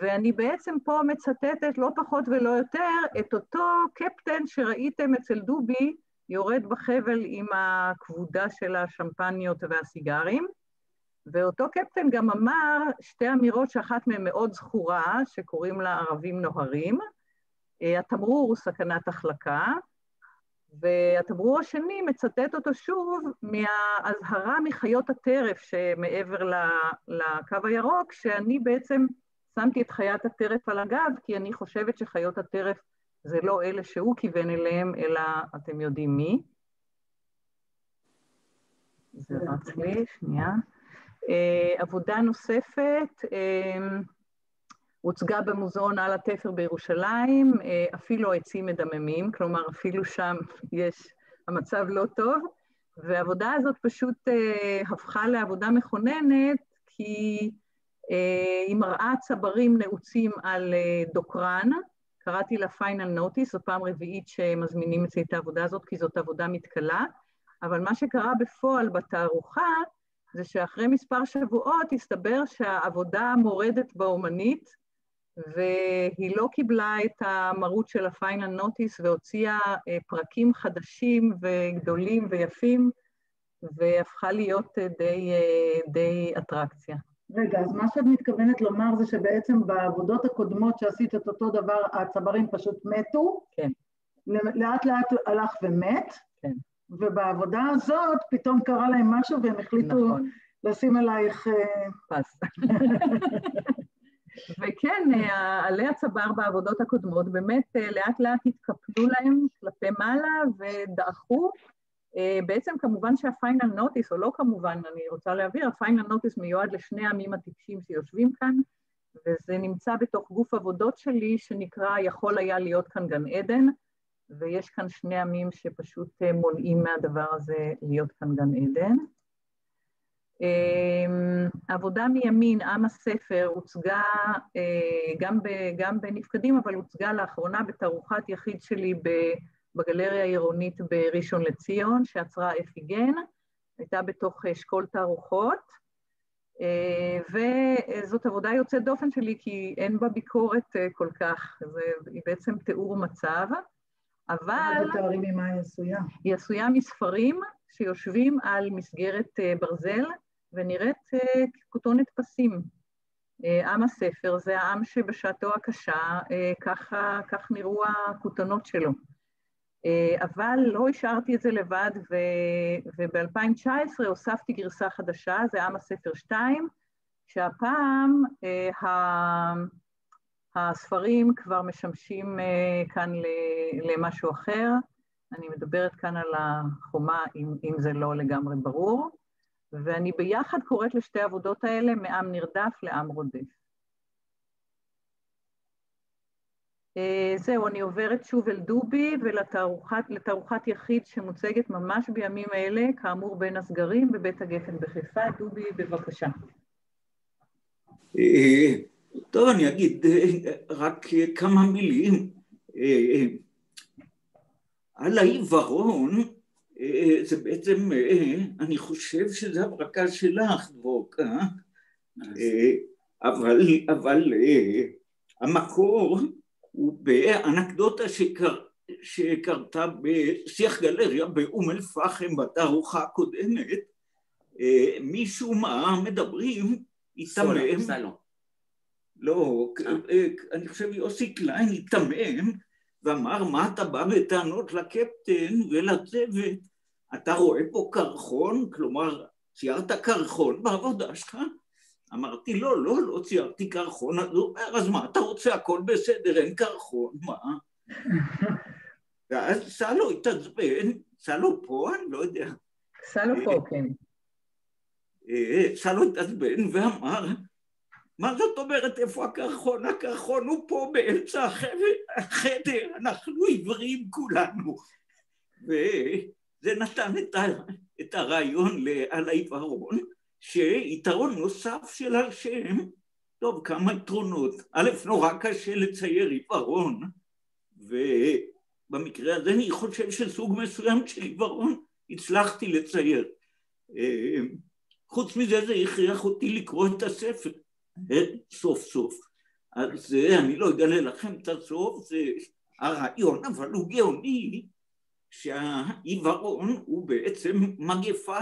Speaker 2: ואני בעצם פה מצטטת לא פחות ולא יותר את אותו קפטן שראיתם אצל דובי, יורד בחבל עם הכבודה של השמפניות והסיגרים, ואותו קפטן גם אמר 2 אמירות שאחת מהן מאוד זכורה, שקוראים לה ערבים נוהרים. התמרור הוא סכנת החלקה, והתמרור השני מצטט אותו שוב מההזהרה מחיות הטרף שמעבר לקו הירוק, שאני בעצם שמתי את חיית הטרף על הגב, כי אני חושבת שחיות הטרף זה לא אלה שהוא כיוון אליהם, אלא אתם יודעים מי. זה רץ לי, שנייה. עבודה נוספת, הוצגה במוזיאון על התפר בירושלים, אפילו העצים מדממים, כלומר אפילו שם המצב לא טוב, והעבודה הזאת פשוט הפכה לעבודה מכוננת, כי היא מראה צברים נעוצים על דוקרן, קראתי לה פיינל נוטיס, זו פעם רביעית שמזמינים אצלי את העבודה הזאת, כי זאת עבודה מתקלה, אבל מה שקרה בפועל בתערוכה, זה שאחרי מספר שבועות הסתבר שהעבודה מורדת באומנית, והיא לא קיבלה את המרות של הפיינל נוטיס והוציאה פרקים חדשים וגדולים ויפים, והפכה להיות די אטרקציה.
Speaker 1: רגע, אז מה שאת מתכוונת לומר זה שבעצם בעבודות הקודמות שעשית את אותו דבר, הצברים פשוט מתו?
Speaker 2: כן.
Speaker 1: לאט לאט הלך ומת?
Speaker 2: כן.
Speaker 1: ובעבודה הזאת פתאום קרה להם משהו והם החליטו
Speaker 2: נכון.
Speaker 1: לשים עלייך...
Speaker 2: פס. וכן, עלי הצבר בעבודות הקודמות באמת לאט לאט התקפלו להם כלפי מעלה ודעכו. בעצם כמובן שהפיינל נוטיס, או לא כמובן, אני רוצה להבהיר, הפיינל נוטיס מיועד לשני העמים הטיפשים שיושבים כאן, וזה נמצא בתוך גוף עבודות שלי שנקרא יכול היה להיות כאן גן עדן, ויש כאן שני עמים שפשוט מונעים מהדבר הזה להיות כאן גן עדן. עבודה מימין, עם הספר, הוצגה גם בנפקדים, אבל הוצגה לאחרונה בתערוכת יחיד שלי בגלריה העירונית בראשון לציון, שעצרה אפי גן, הייתה בתוך אשכול תערוכות, וזאת עבודה יוצאת דופן שלי, כי אין בה ביקורת כל כך, היא בעצם תיאור מצב, אבל...
Speaker 1: ותארים ממה היא עשויה?
Speaker 2: היא עשויה מספרים שיושבים על מסגרת ברזל, ונראית ככותונת פסים. עם הספר זה העם שבשעתו הקשה, כך נראו הכותונות שלו. אבל לא השארתי את זה לבד, וב-2019 הוספתי גרסה חדשה, זה עם הספר 2, שהפעם הספרים כבר משמשים כאן למשהו אחר. אני מדברת כאן על החומה, אם זה לא לגמרי ברור. ואני ביחד קוראת לשתי העבודות האלה, מעם נרדף לעם רודף. זהו, אני עוברת שוב אל דובי ולתערוכת יחיד שמוצגת ממש בימים האלה, כאמור בין הסגרים בבית הגפן בחיפה. דובי, בבקשה.
Speaker 3: טוב, אני אגיד רק כמה מילים. על העיוורון, זה בעצם, אני חושב שזה הברקה שלך, דבוקה, אבל המקור הוא באנקדוטה שקרתה בשיח גלריה באום אל פחם בתערוכה הקודמת, מישהו מה מדברים, התמם, לא, אני חושב יוסי קליין התמם, ואמר, מה אתה בא בטענות לקפטן ולצוות? אתה רואה פה קרחון? כלומר, ציירת קרחון בעבודה שלך? אמרתי, לא ציירתי קרחון. אז הוא אומר, אז מה, אתה רוצה הכל בסדר, אין קרחון, מה? ואז סלו התעצבן, סלו פה, אני לא יודע.
Speaker 2: סלו פה, כן.
Speaker 3: סלו התעצבן ואמר, מה זאת אומרת, איפה הקרחון? הקרחון הוא פה באמצע החדר, אנחנו עיוורים כולנו. וזה נתן את הרעיון על העיוורון, שיתרון נוסף של השם, טוב, כמה יתרונות. א', נורא קשה לצייר עיוורון, ובמקרה הזה אני חושב שסוג מסוים של עיוורון הצלחתי לצייר. חוץ מזה זה הכריח אותי לקרוא את הספר. סוף סוף. אז אני לא אגלה לכם את הסוף, זה הרעיון, אבל הוא גאוני, שהעיוורון הוא בעצם מגפה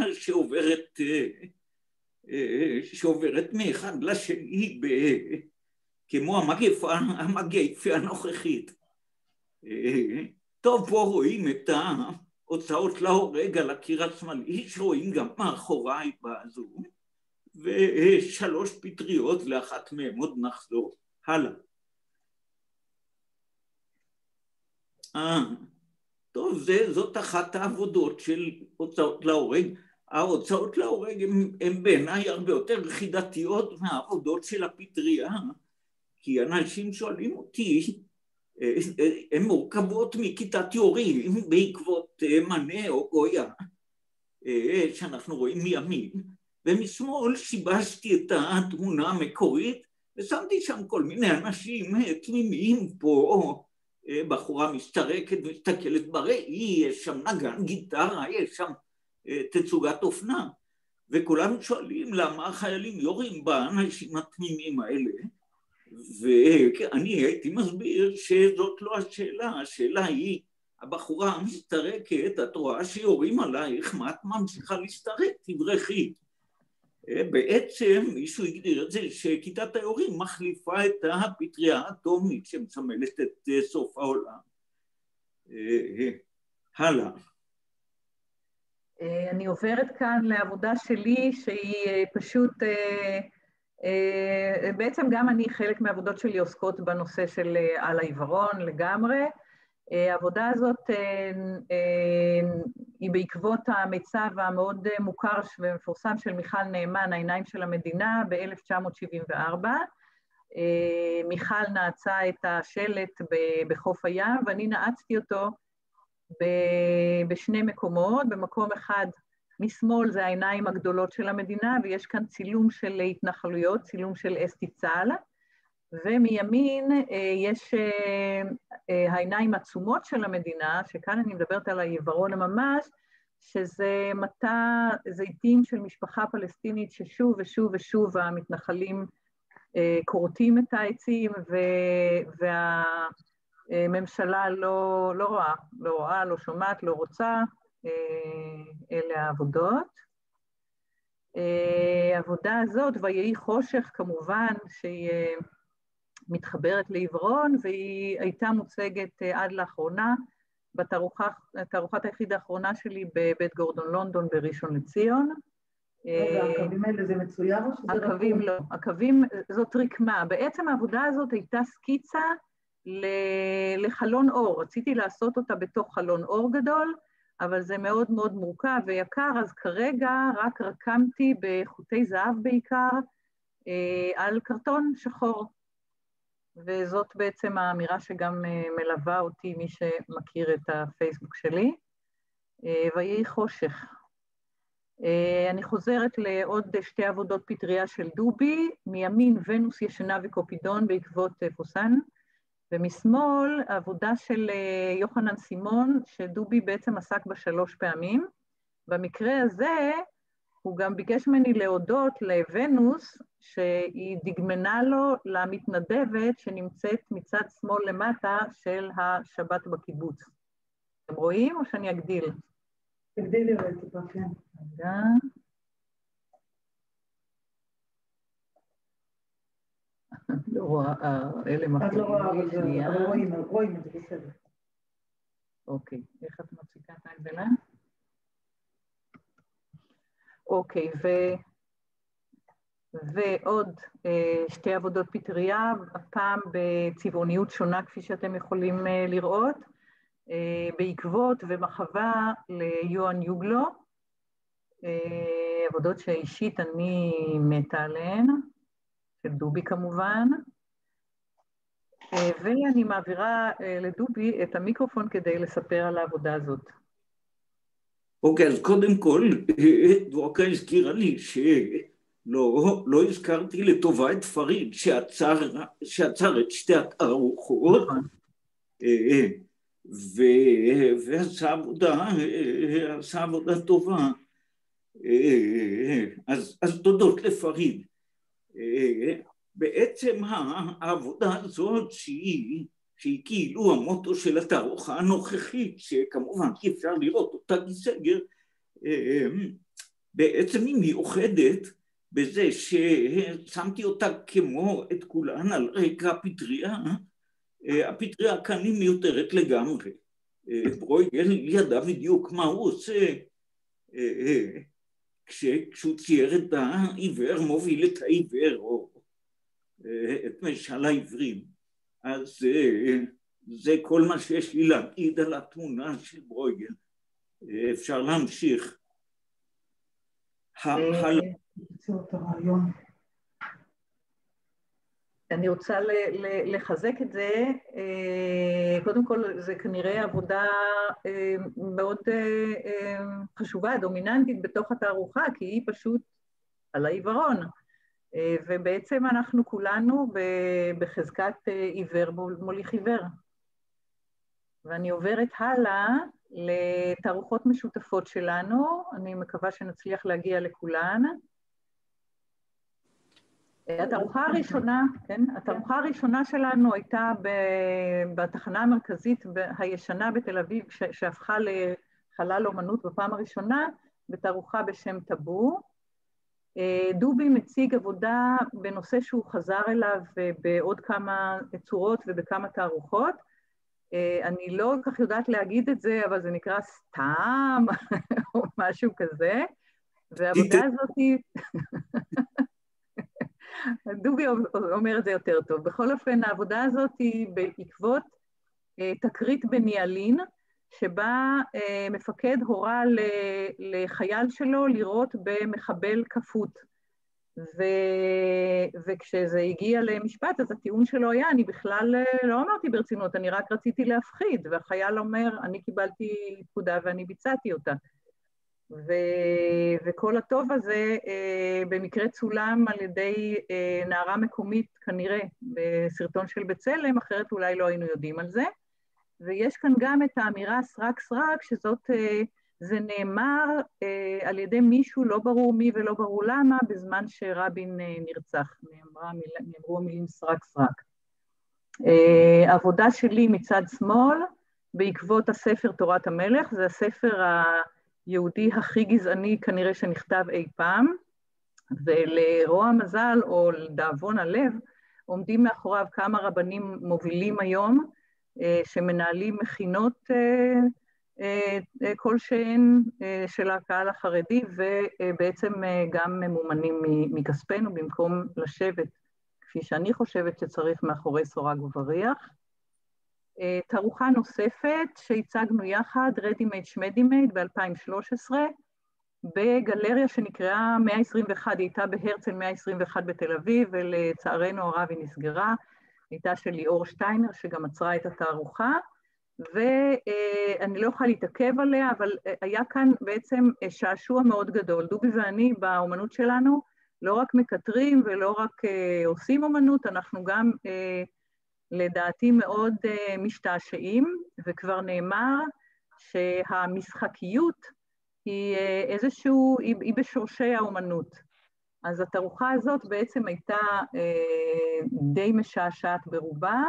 Speaker 3: שעוברת מאחד לשני, כמו המגפה הנוכחית. טוב, פה רואים את ההוצאות להורג על הקיר השמאלי, שרואים גם מאחוריי בזום, ושלוש פטריות, לאחת מהם עוד נחזור. הלאה. טוב, זאת אחת העבודות של הוצאות להורג. ההוצאות להורג הן בעיניי הרבה יותר חידתיות מהעבודות של הפטריה, כי אנשים שואלים אותי, הן מורכבות מכיתת יורים בעקבות מנה או גויה, שאנחנו רואים מימין, ומשמאל שיבשתי את התמונה המקורית, ושמתי שם כל מיני אנשים תמימים פה, בחורה משתרקת ומסתכלת בראי, יש שם נגן גיטרה, יש שם תצוגת אופנה, וכולם שואלים למה החיילים יורים באנשים התמימים האלה, ואני הייתי מסביר שזאת לא השאלה, השאלה היא, הבחורה המסתרקת, את רואה שיורים עלייך, מה את ממשיכה להסתרק? תברכי. בעצם מישהו הגדיר את זה שכיתת היורים מחליפה את הפטריה האטומית שמסמלת את סוף העולם. הלאה.
Speaker 2: אני עוברת כאן לעבודה שלי שהיא פשוט, בעצם גם אני, חלק מהעבודות שלי עוסקות בנושא של על העיוורון לגמרי. העבודה הזאת היא בעקבות המיצב המאוד מוכר ומפורסם של מיכל נאמן, העיניים של המדינה, ב-1974. מיכל נעצה את השלט בחוף הים, ואני נעצתי אותו בשני מקומות. במקום אחד משמאל זה העיניים הגדולות של המדינה, ויש כאן צילום של התנחלויות, צילום של אסתי צה"ל, ומימין יש העיניים עצומות של המדינה, שכאן אני מדברת על העיוורון ממש, שזה מטע זיתים של משפחה פלסטינית ששוב ושוב ושוב המתנחלים כורתים את העצים, והממשלה לא רואה, לא שומעת, לא רוצה. אלה העבודות. העבודה הזאת, ויהי חושך כמובן, שהיא מתחברת לעיוורון, והיא הייתה מוצגת עד לאחרונה, בתערוכת היחיד האחרונה שלי בבית גורדון לונדון בראשון לציון.
Speaker 1: הקווים האלה זה מצויר או שזה רקום?
Speaker 2: הקווים לא, הקווים זאת רקמה. בעצם העבודה הזאת הייתה סקיצה לחלון אור, רציתי לעשות אותה בתוך חלון אור גדול, אבל זה מאוד מאוד מורכב ויקר, אז כרגע רק רקמתי בחוטי זהב בעיקר, על קרטון שחור. וזאת בעצם האמירה שגם מלווה אותי, מי שמכיר את הפייסבוק שלי. ויהי חושך. אני חוזרת לעוד שתי עבודות פטריה של דובי, מימין ונוס ישנה וקופידון בעקבות פוסן, ומשמאל העבודה של יוחנן סימון, שדובי בעצם עסק בה 3 פעמים. במקרה הזה הוא גם ביקש ממני להודות לוונוס, שהיא דגמנה לו למתנדבת שנמצאת מצד שמאל למטה של השבת בקיבוץ. אתם רואים או שאני אגדיל?
Speaker 1: תגדילי אולי טיפה, כן.
Speaker 2: רגע. לא רואה, אלה מפריעים.
Speaker 1: את לא רואה, אבל רואים את זה בסדר.
Speaker 2: אוקיי, איך את מציקה את ההגדלה? אוקיי, ועוד 2 עבודות פטריה, הפעם בצבעוניות שונה כפי שאתם יכולים לראות, בעקבות ומחווה ליואן יוגלו, עבודות שאישית אני מתה עליהן, של דובי כמובן, ואני מעבירה לדובי את המיקרופון כדי לספר על העבודה הזאת.
Speaker 3: אוקיי, אז קודם כל, דבורקה הזכירה לי שלא הזכרתי לטובה את פריד, שעצר את 2 התערוכות, ועשה עבודה טובה. אז תודות לפריד. בעצם העבודה הזאת שהיא כאילו המוטו של התערוכה הנוכחית, שכמובן אי אפשר לראות אותה כסגר, בעצם היא מיוחדת בזה ששמתי אותה כמו את כולן על רקע הפטריה. הפטריה כאן היא מיותרת לגמרי. ברויגל ידע בדיוק מה הוא עושה, כשהוא צייר את העיוור, מוביל את העיוור, או את משל העברים. אז זה כל מה שיש לי להגיד על התמונה של ברויגל. אפשר להמשיך.
Speaker 2: אני רוצה לחזק את זה. קודם כל, זה כנראה עבודה מאוד חשובה, דומיננטית בתוך התערוכה, כי היא פשוט על העיוורון. ובעצם אנחנו כולנו בחזקת עיוור מוליך עיוור. ואני עוברת הלאה לתערוכות משותפות שלנו, אני מקווה שנצליח להגיע לכולן. התערוכה הראשונה שלנו הייתה בתחנה המרכזית הישנה בתל אביב, שהפכה לחלל אומנות בפעם הראשונה, בתערוכה בשם טאבו. דובי מציג עבודה בנושא שהוא חזר אליו בעוד כמה צורות ובכמה תערוכות. אני לא כך יודעת להגיד את זה, אבל זה נקרא סתם, או משהו כזה. והעבודה הזאת דובי אומר את זה יותר טוב. בכל אופן, העבודה הזאת היא בעקבות תקרית בניאלין, שבה מפקד הורה לחייל שלו לראות במחבל כפות. וכשזה הגיע למשפט, אז הטיעון שלו היה, אני בכלל לא אמרתי ברצינות, אני רק רציתי להפחיד, והחייל אומר, אני קיבלתי פקודה ואני ביצעתי אותה. וכל הטוב הזה במקרה צולם על ידי נערה מקומית, כנראה, בסרטון של בצלם, אחרת אולי לא היינו יודעים על זה. ויש כאן גם את האמירה סרק סרק, שזאת, זה נאמר על ידי מישהו, לא ברור מי ולא ברור למה, בזמן שרבין נרצח. נאמרו המילים סרק סרק. העבודה שלי מצד שמאל, בעקבות הספר תורת המלך, זה הספר היהודי הכי גזעני כנראה שנכתב אי פעם, ולרוע המזל או לדאבון הלב, עומדים מאחוריו כמה רבנים מובילים היום, שמנהלים מכינות כלשהן של הקהל החרדי, ובעצם גם ממומנים מכספנו, במקום לשבת, כפי שאני חושבת שצריך מאחורי סורג ובריח. תערוכה נוספת שהצגנו יחד, רדימייד שמדימייד ב-2013, בגלריה שנקראה 121, היא הייתה בהרצל 121 בתל אביב, ולצערנו הרב היא נסגרה, הייתה של ליאור שטיינר שגם עצרה את התערוכה, ואני לא יכולה להתעכב עליה, אבל היה כאן בעצם שעשוע מאוד גדול. דובי ואני באומנות שלנו לא רק מקטרים ולא רק עושים אומנות, אנחנו גם לדעתי מאוד משתעשעים, וכבר נאמר שהמשחקיות היא היא בשורשי האומנות. אז התערוכה הזאת בעצם הייתה די משעשעת ברובה.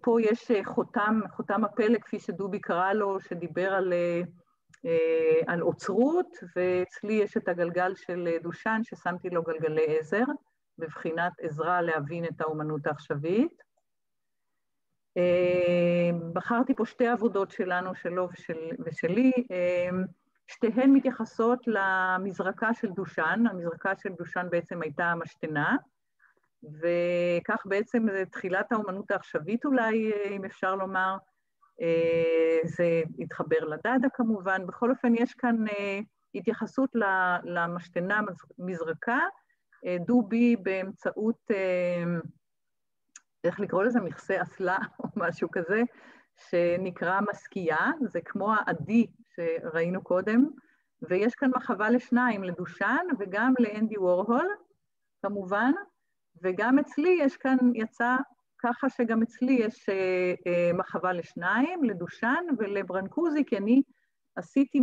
Speaker 2: פה יש חותם הפלא, כפי שדובי קרא לו, שדיבר על אוצרות, ואצלי יש את הגלגל של דושן, ששמתי לו גלגלי עזר, בבחינת עזרה להבין את האומנות העכשווית. בחרתי פה שתי עבודות שלנו, שלו ושלי, שתיהן מתייחסות למזרקה של דושן, המזרקה של דושן בעצם הייתה המשתנה, וכך בעצם זה תחילת האומנות העכשווית אולי, אם אפשר לומר, זה התחבר לדדה כמובן, בכל אופן יש כאן התייחסות למשתנה מזרקה, דובי באמצעות, איך לקרוא לזה, מכסה אסלה או משהו כזה, שנקרא מסקייה, זה כמו העדי שראינו קודם, ויש כאן מחווה לשניים, לדושן וגם לאנדי וורהול, כמובן, וגם אצלי יש כאן, יצא ככה שגם אצלי יש מחווה לשניים, לדושן ולברנקוזי, כי אני עשיתי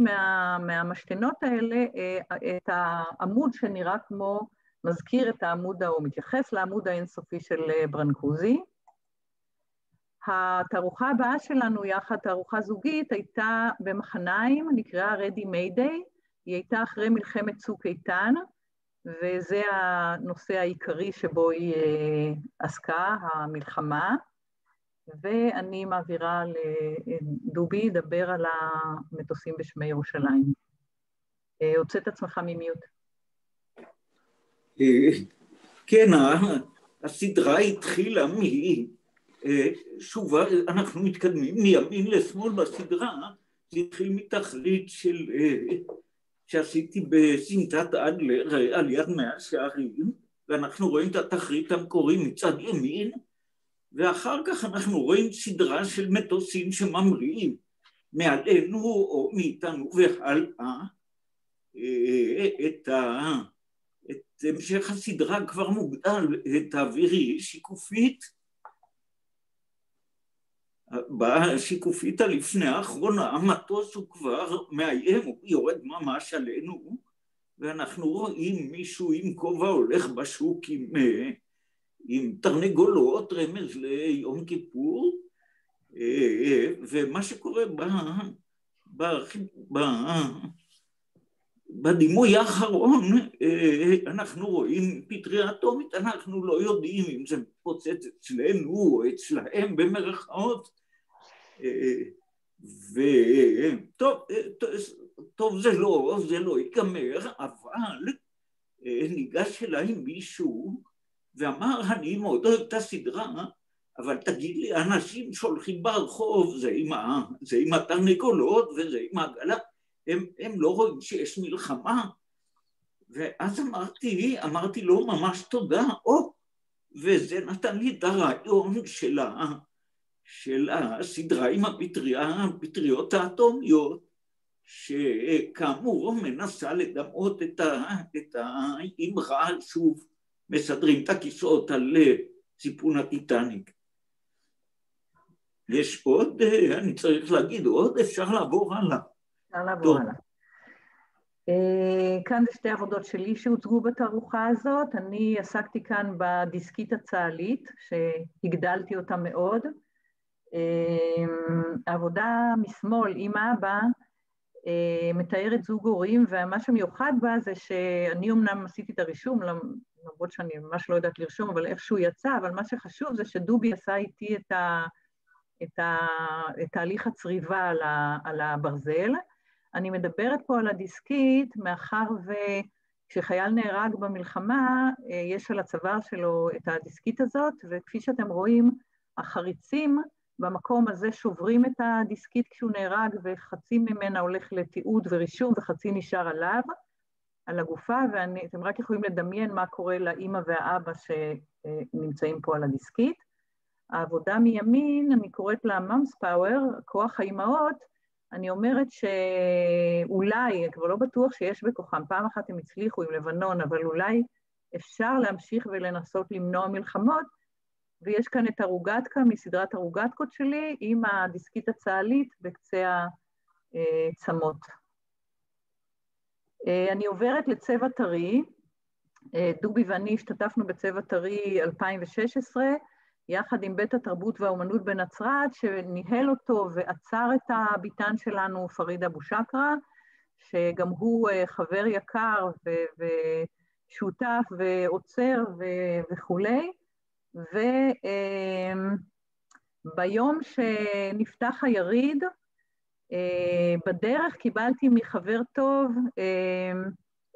Speaker 2: מהמשתנות האלה את העמוד שנראה כמו, מזכיר את העמוד, או מתייחס לעמוד האינסופי של ברנקוזי. התערוכה הבאה שלנו יחד, תערוכה זוגית, הייתה במחניים, נקראה רדי מיידיי, היא הייתה אחרי מלחמת צוק איתן, וזה הנושא העיקרי שבו היא עסקה, המלחמה, ואני מעבירה לדובי לדבר על המטוסים בשמי ירושלים. הוצאת עצמך ממיוט.
Speaker 3: כן, הסדרה התחילה שוב, אנחנו מתקדמים מימין לשמאל בסדרה, זה התחיל מתכלית שעשיתי בסמטת אדלר על יד מאה שערים, ואנחנו רואים את התכלית המקורי מצד ימין, ואחר כך אנחנו רואים סדרה של מטוסים שממריאים מעלינו או מאיתנו והלאה. את המשך הסדרה כבר מוגדל, תעבירי שיקופית. בשיקופית הלפני האחרונה, המטוס הוא כבר מאיים, הוא יורד ממש עלינו, ואנחנו רואים מישהו עם כובע הולך בשוק עם תרנגולות, רמז ליום כיפור, ומה שקורה בדימוי האחרון, אנחנו רואים פטריה אטומית, אנחנו לא יודעים אם זה פוצץ אצלנו או אצלהם במרכאות, וטוב זה לא ייגמר, אבל ניגש אליי מישהו ואמר, אני מאוד אוהב את הסדרה, אבל תגיד לי, אנשים שהולכים ברחוב, זה עם התרנגולות וזה עם העגלה, הם לא רואים שיש מלחמה. ואז אמרתי לו ממש תודה, וזה נתן לי את הרעיון של הסדרה עם הפטריות האטומיות, שכאמור מנסה לדמות את האמרה, שוב מסדרים את הכיסאות על סיפון הטיטניק. יש עוד, אני צריך להגיד עוד, אפשר לעבור הלאה.
Speaker 2: אפשר לעבור הלאה. כאן זה שתי עבודות שלי שהוצגו בתערוכה הזאת. אני עסקתי כאן בדיסקית הצה"לית, שהגדלתי אותה מאוד. העבודה משמאל עם אבא מתארת זוג הורים, ומה שמיוחד בה זה שאני אמנם עשיתי את הרישום, למרות שאני ממש לא יודעת לרשום, אבל איכשהו יצא, אבל מה שחשוב זה שדובי עשה איתי את תהליך הצריבה על הברזל. אני מדברת פה על הדיסקית, מאחר וכשחייל נהרג במלחמה, יש על הצוואר שלו את הדיסקית הזאת, וכפי שאתם רואים, החריצים במקום הזה שוברים את הדיסקית כשהוא נהרג, וחצי ממנה הולך לתיעוד ורישום, וחצי נשאר עליו, על הגופה, ואתם רק יכולים לדמיין מה קורה לאמא והאבא שנמצאים פה על הדיסקית. העבודה מימין, אני קוראת לה ממס פאוור, כוח האימהות, אני אומרת שאולי, כבר לא בטוח שיש בכוחם, פעם אחת הם הצליחו עם לבנון, אבל אולי אפשר להמשיך ולנסות למנוע מלחמות, ויש כאן את הרוגטקה מסדרת הרוגטקות שלי, עם הדיסקית הצה"לית בקצה הצמות. אני עוברת לצבע טרי, דובי ואני השתתפנו בצבע טרי 2016, יחד עם בית התרבות והאומנות בנצרת, שניהל אותו ועצר את הביטן שלנו, פריד אבו שקרה, שגם הוא חבר יקר ושותף ועוצר וכולי. וביום שנפתח היריד, בדרך קיבלתי מחבר טוב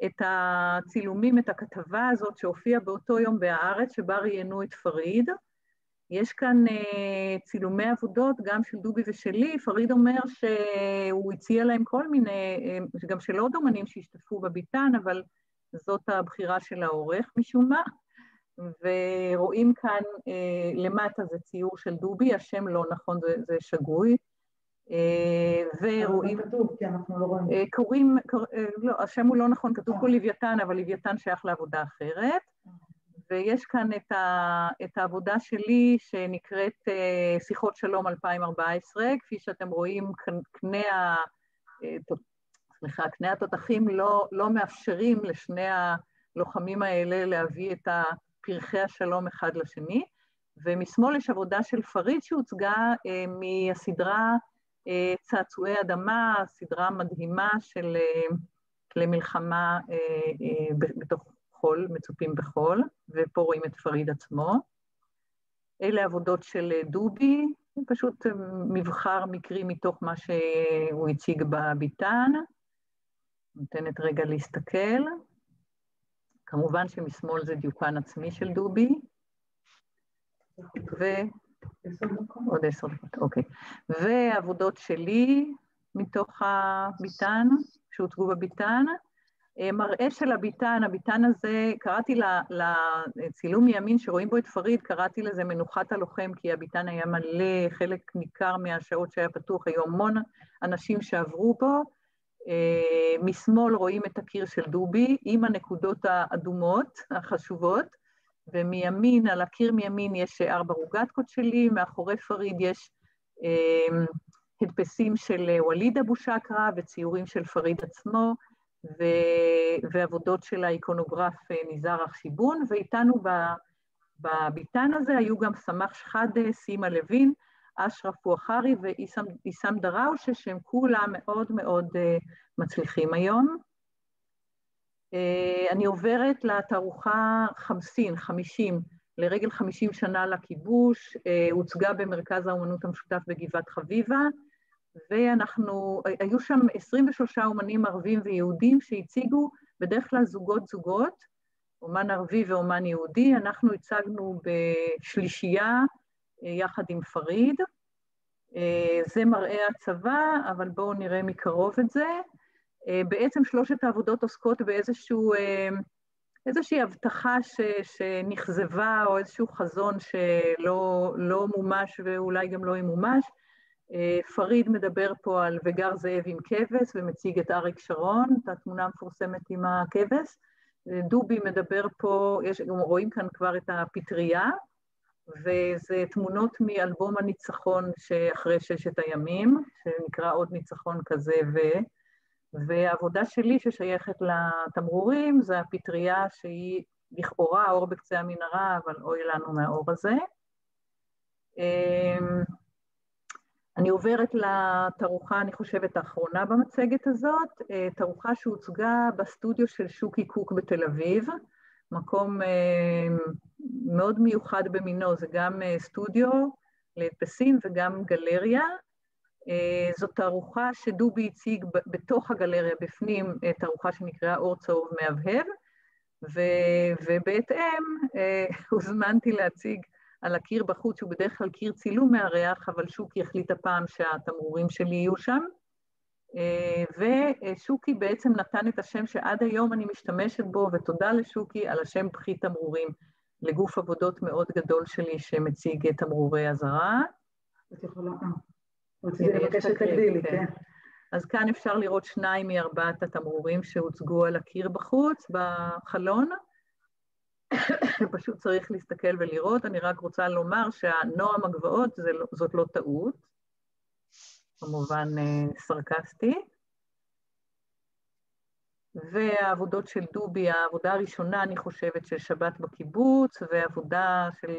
Speaker 2: את הצילומים, את הכתבה הזאת שהופיעה באותו יום בהארץ, שבה ראיינו את פריד. יש כאן צילומי עבודות, גם של דובי ושלי. פריד אומר שהוא הציע להם כל מיני, גם של עוד אומנים שהשתתפו בביטן, אבל זאת הבחירה של העורך משום מה. ורואים כאן למטה זה ציור של דובי, השם לא נכון, זה שגוי.
Speaker 1: ורואים... כתוב, כי אנחנו לא רואים.
Speaker 2: לא, השם הוא לא נכון, כתוב פה לוויתן, אבל לוויתן שייך לעבודה אחרת. ויש כאן את העבודה שלי שנקראת שיחות שלום 2014, כפי שאתם רואים, קנה התותחים לא מאפשרים לשני הלוחמים האלה להביא את פרחי השלום אחד לשני, ומשמאל יש עבודה של פריד שהוצגה מהסדרה צעצועי אדמה, סדרה מדהימה של כלי מלחמה בתוך חול, מצופים בחול, ופה רואים את פריד עצמו. אלה עבודות של דובי, פשוט מבחר מקרי מתוך מה שהוא הציג בביטן. נותנת רגע להסתכל. כמובן שמשמאל זה דיוקן עצמי של דובי. עוד 10 דקות, אוקיי. ועבודות שלי מתוך הביטן, שהוצגו בביטן. מראה של הביטן הזה, קראתי לצילום מימין שרואים בו את פריד, קראתי לזה מנוחת הלוחם, כי הביטן היה מלא, חלק ניכר מהשעות שהיה פתוח, היו המון אנשים שעברו בו. משמאל רואים את הקיר של דובי, עם הנקודות האדומות החשובות, ומימין, על הקיר מימין יש 4 רוגטקות שלי, מאחורי פריד יש הדפסים של וליד אבו שקרה וציורים של פריד עצמו, ועבודות של האיקונוגרף ניזאר אכשיבון, ואיתנו בביתן הזה היו גם סמח שחאדה, סימה לוין, אשרף ווחרי ואיסם דראושה, שהם כולם מאוד מאוד מצליחים היום. אני עוברת לתערוכה 50, לרגל 50 שנה לכיבוש, הוצגה במרכז האומנות המשותף בגבעת חביבה, היו שם 23 אומנים ערבים ויהודים שהציגו בדרך כלל זוגות, אומן ערבי ואומן יהודי, אנחנו הצגנו בשלישייה יחד עם פריד, זה מראה הצבא, אבל בואו נראה מקרוב את זה. בעצם שלושת העבודות עוסקות איזושהי הבטחה שנחזבה, או איזשהו חזון שלא מומש ואולי גם לא ימומש. פריד מדבר פה על וגר זאב עם כבש, ומציג את אריק שרון, את התמונה המפורסמת עם הכבש. דובי מדבר פה, רואים כאן כבר את הפטריה, וזה תמונות מאלבום הניצחון שאחרי 6 הימים, שנקרא עוד ניצחון כזה והעבודה שלי ששייכת לתמרורים, זה הפטריה שהיא לכאורה האור בקצה המנהרה, אבל אוי לנו מהאור הזה. אני עוברת לתערוכה, אני חושבת, האחרונה במצגת הזאת, תערוכה שהוצגה בסטודיו של שוקי קוק בתל אביב, מקום מאוד מיוחד במינו, זה גם סטודיו להדפסים וגם גלריה. זאת תערוכה שדובי הציג בתוך הגלריה בפנים, תערוכה שנקראה אור צהוב מהבהב, ובהתאם הוזמנתי להציג על הקיר בחוץ, שהוא בדרך כלל קיר צילום מהריח, אבל שוקי החליט הפעם שהתמרורים שלי יהיו שם, ושוקי בעצם נתן את השם שעד היום אני משתמשת בו, ותודה לשוקי על השם פחי תמרורים, לגוף עבודות מאוד גדול שלי שמציג תמרורי אזהרה.
Speaker 1: את יכולה, רציתי לבקש שתגדילי, כן.
Speaker 2: אז כאן אפשר לראות 2 מ4 התמרורים שהוצגו על הקיר בחוץ, בחלון. פשוט צריך להסתכל ולראות. אני רק רוצה לומר שהנועם הגבעות זאת לא טעות, כמובן סרקסטי. והעבודות של דובי, העבודה הראשונה אני חושבת של שבת בקיבוץ, ועבודה של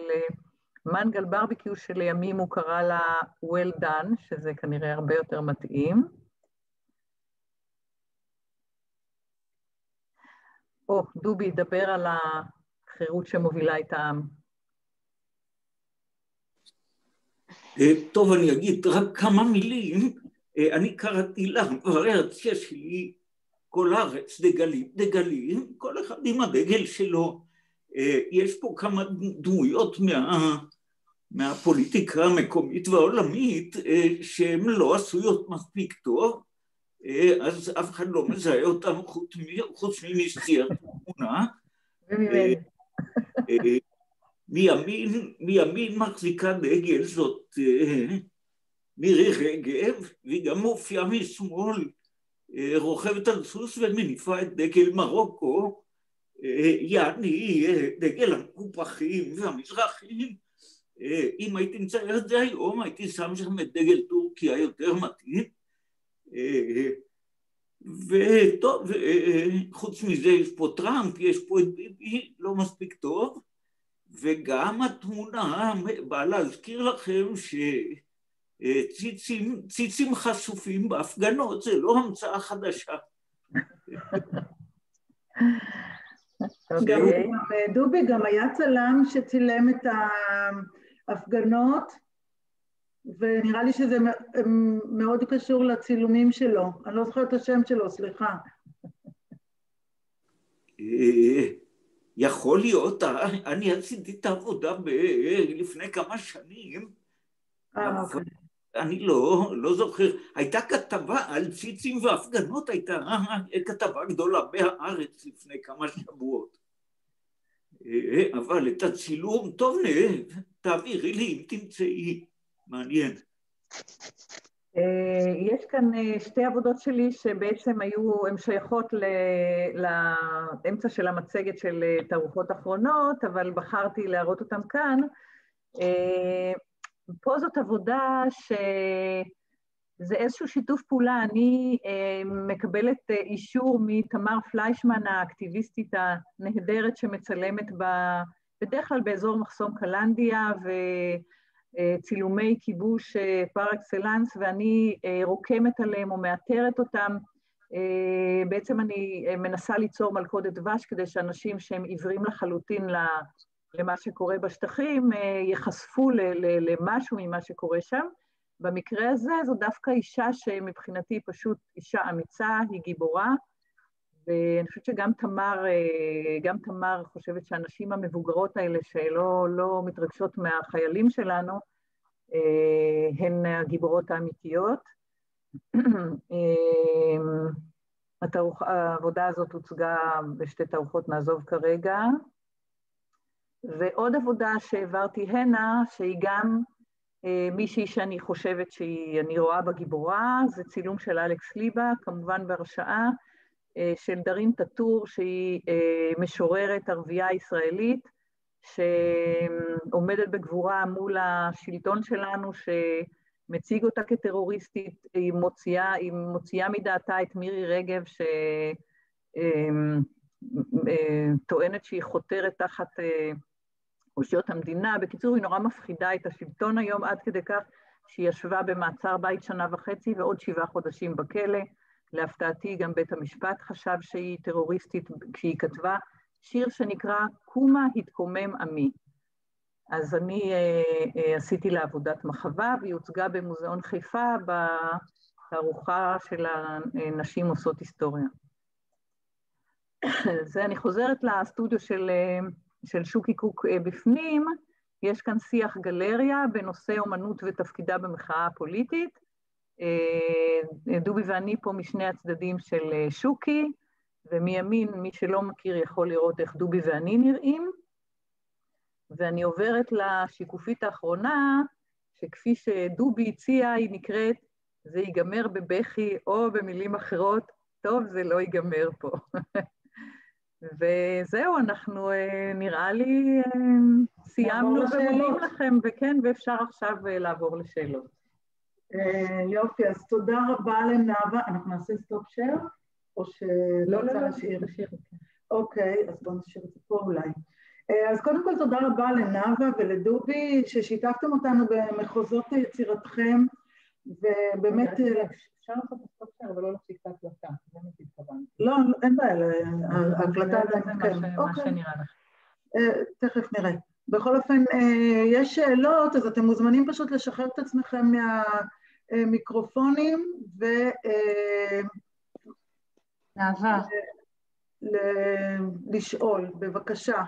Speaker 2: מנגל ברביקיו שלימים הוא קרא לה well done, שזה כנראה הרבה יותר מתאים. דובי ידבר על החירות שמובילה את העם.
Speaker 3: טוב, אני אגיד רק כמה מילים. אני קראתי לווריאציה שלי כל הארץ דגלים, כל אחד עם הדגל שלו. יש פה כמה דמויות מהפוליטיקה המקומית והעולמית שהן לא עשויות מספיק טוב, אז אף אחד לא מזהה אותם חוץ ממסגרת תמונה. מימין מחזיקה דגל זאת מירי רגב, והיא גם מופיעה משמאל, רוכבת על סוס ומניפה את דגל מרוקו, יעני דגל המקופחים והמזרחים. אם הייתי מצייר את זה היום, הייתי שם שם את דגל טורקיה יותר מתאים. וטוב, חוץ מזה יש פה טראמפ, יש פה את ביבי, לא מספיק טוב, וגם התמונה באה להזכיר לכם שציצים חשופים בהפגנות, זה לא המצאה חדשה.
Speaker 1: דובי גם היה צלם שצילם את ההפגנות, ונראה לי שזה מאוד קשור לצילומים שלו. אני לא זוכרת את השם שלו, סליחה.
Speaker 3: יכול להיות, אני עשיתי את העבודה לפני כמה שנים, אבל אני לא זוכר. הייתה כתבה על ציצים והפגנות, הייתה כתבה גדולה בהארץ לפני כמה שבועות. אבל את הצילום, טוב, תעבירי לי אם תמצאי, מעניין.
Speaker 2: יש כאן 2 עבודות שלי שבעצם הן שייכות לאמצע של המצגת של תערוכות אחרונות, אבל בחרתי להראות אותן כאן. פה זאת עבודה שזה איזשהו שיתוף פעולה. אני מקבלת אישור מתמר פליישמן, האקטיביסטית הנהדרת שמצלמת בדרך כלל באזור מחסום קלנדיה, וצילומי כיבוש פר אקסלנס, ואני רוקמת עליהם או מאתרת אותם. בעצם אני מנסה ליצור מלכודת דבש כדי שאנשים שהם עיוורים לחלוטין למה שקורה בשטחים, יחשפו למשהו ממה שקורה שם. במקרה הזה זו דווקא אישה שמבחינתי פשוט אישה אמיצה, היא גיבורה, ואני חושבת שגם תמר חושבת שהנשים המבוגרות האלה שלא מתרגשות מהחיילים שלנו, הן הגיבורות האמיתיות. העבודה הזאת הוצגה בשתי תערוכות, נעזוב כרגע. ועוד עבודה שהעברתי הנה, שהיא גם מישהי שאני חושבת שאני רואה בגיבורה, זה צילום של אלכס ליבה, כמובן בהרשאה, של דרין טטור, שהיא משוררת ערבייה ישראלית, שעומדת בגבורה מול השלטון שלנו, שמציג אותה כטרוריסטית. היא מוציאה מדעתה את מירי רגב, שטוענת שהיא חותרת תחת אושיות המדינה. בקיצור, היא נורא מפחידה את השלטון היום, עד כדי כך שהיא ישבה במעצר בית 1.5 שנה ועוד 7 חודשים בכלא. להפתעתי גם בית המשפט חשב שהיא טרוריסטית כשהיא כתבה שיר שנקרא "קומה התקומם עמי". אז אני עשיתי לה עבודת מחווה, והיא הוצגה במוזיאון חיפה בתערוכה של הנשים עושות היסטוריה. זה אני חוזרת לסטודיו של שוקי קוק בפנים. יש כאן שיח גלריה בנושא אומנות ותפקידה במחאה הפוליטית. דובי ואני פה משני הצדדים של שוקי, ומימין, מי שלא מכיר יכול לראות איך דובי ואני נראים. ואני עוברת לשיקופית האחרונה, שכפי שדובי הציע, היא נקראת, זה ייגמר בבכי, או במילים אחרות, טוב, זה לא ייגמר פה. וזהו, אנחנו נראה לי סיימנו ומודים לכם, וכן, ואפשר עכשיו לעבור לשאלות.
Speaker 1: יופי, אז תודה רבה לנאווה. אנחנו נעשה סטופ שייר, או שלא רוצה להשאיר? אוקיי, אז בואו נשאיר את זה פה אולי. אז קודם כל תודה רבה לנאווה ולדובי, ששיתפתם אותנו במחוזות יצירתכם, ובאמת...
Speaker 2: אפשר לעשות סטופ שייר, אבל לא להפסיק את ההקלטה, זה מה שהתכוונתי.
Speaker 1: לא, אין בעיה, ההקלטה...
Speaker 2: זה מה שנראה לך.
Speaker 1: תכף נראה. בכל אופן, יש שאלות, אז אתם מוזמנים פשוט לשחרר את עצמכם מהמיקרופונים,
Speaker 5: נאווה.
Speaker 1: לשאול, בבקשה.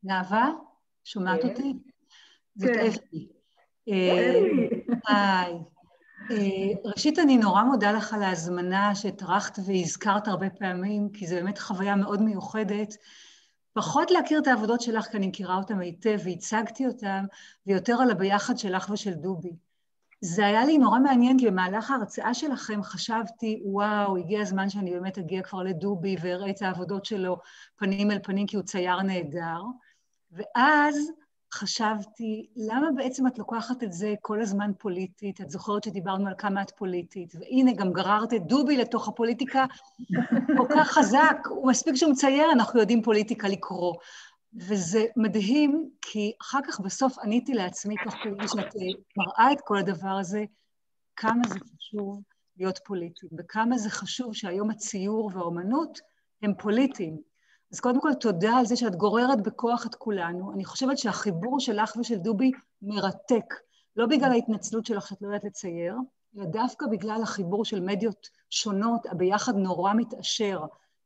Speaker 5: נאווה, שומעת אותי? זאת אפי. היי. ראשית, אני נורא מודה לך על ההזמנה שטרחת והזכרת הרבה פעמים, כי זו באמת חוויה מאוד מיוחדת. פחות להכיר את העבודות שלך, כי אני מכירה אותם היטב והצגתי אותם, ויותר על הביחד שלך ושל דובי. זה היה לי נורא מעניין, כי במהלך ההרצאה שלכם חשבתי, וואו, הגיע הזמן שאני באמת אגיע כבר לדובי ואראה את העבודות שלו פנים אל פנים, כי הוא צייר נהדר. ואז חשבתי, למה בעצם את לוקחת את זה כל הזמן פוליטית? את זוכרת שדיברנו על כמה את פוליטית, והנה גם גררת את דובי לתוך הפוליטיקה כל כך חזק, הוא מספיק שהוא מצייר, אנחנו יודעים פוליטיקה לקרוא. וזה מדהים, כי אחר כך בסוף עניתי לעצמי, תוך כדי שאת מראה את כל הדבר הזה, כמה זה חשוב להיות פוליטית, וכמה זה חשוב שהיום הציור והאומנות הם פוליטיים. אז קודם כל תודה על זה שאת גוררת בכוח את כולנו. אני חושבת שהחיבור שלך ושל דובי מרתק, לא בגלל ההתנצלות שלך שאת לא יודעת לצייר, אלא דווקא בגלל החיבור של מדיות שונות, הביחד נורא מתאשר.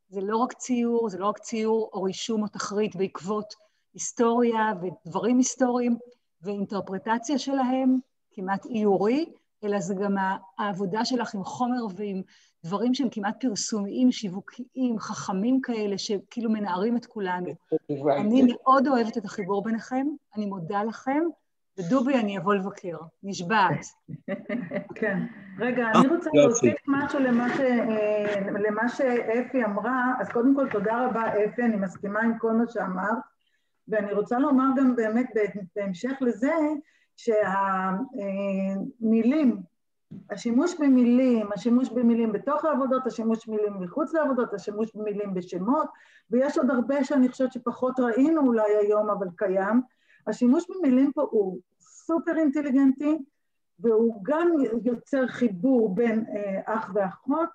Speaker 5: זה לא רק ציור, זה לא רק ציור או רישום או תחרית בעקבות היסטוריה ודברים היסטוריים, ואינטרפרטציה שלהם כמעט איורי, אלא זה גם העבודה שלך עם חומר ועם דברים שהם כמעט פרסומיים, שיווקיים, חכמים כאלה, שכאילו מנערים את כולנו. אני מאוד אוהבת את החיבור ביניכם, אני מודה לכם, ודובי אני אבוא לבקר, נשבעת.
Speaker 1: כן. רגע, אני רוצה להוסיף משהו למה שאפי אמרה, אז קודם כל תודה רבה אפי, אני מסכימה עם כל מה שאמרת, ואני רוצה לומר גם באמת בהמשך לזה, שהמילים, השימוש במילים בתוך העבודות, השימוש במילים מחוץ לעבודות, השימוש במילים בשמות, ויש עוד הרבה שאני חושבת שפחות ראינו אולי היום, אבל קיים. השימוש במילים פה הוא סופר אינטליגנטי, והוא גם יוצר חיבור בין אח ואחות.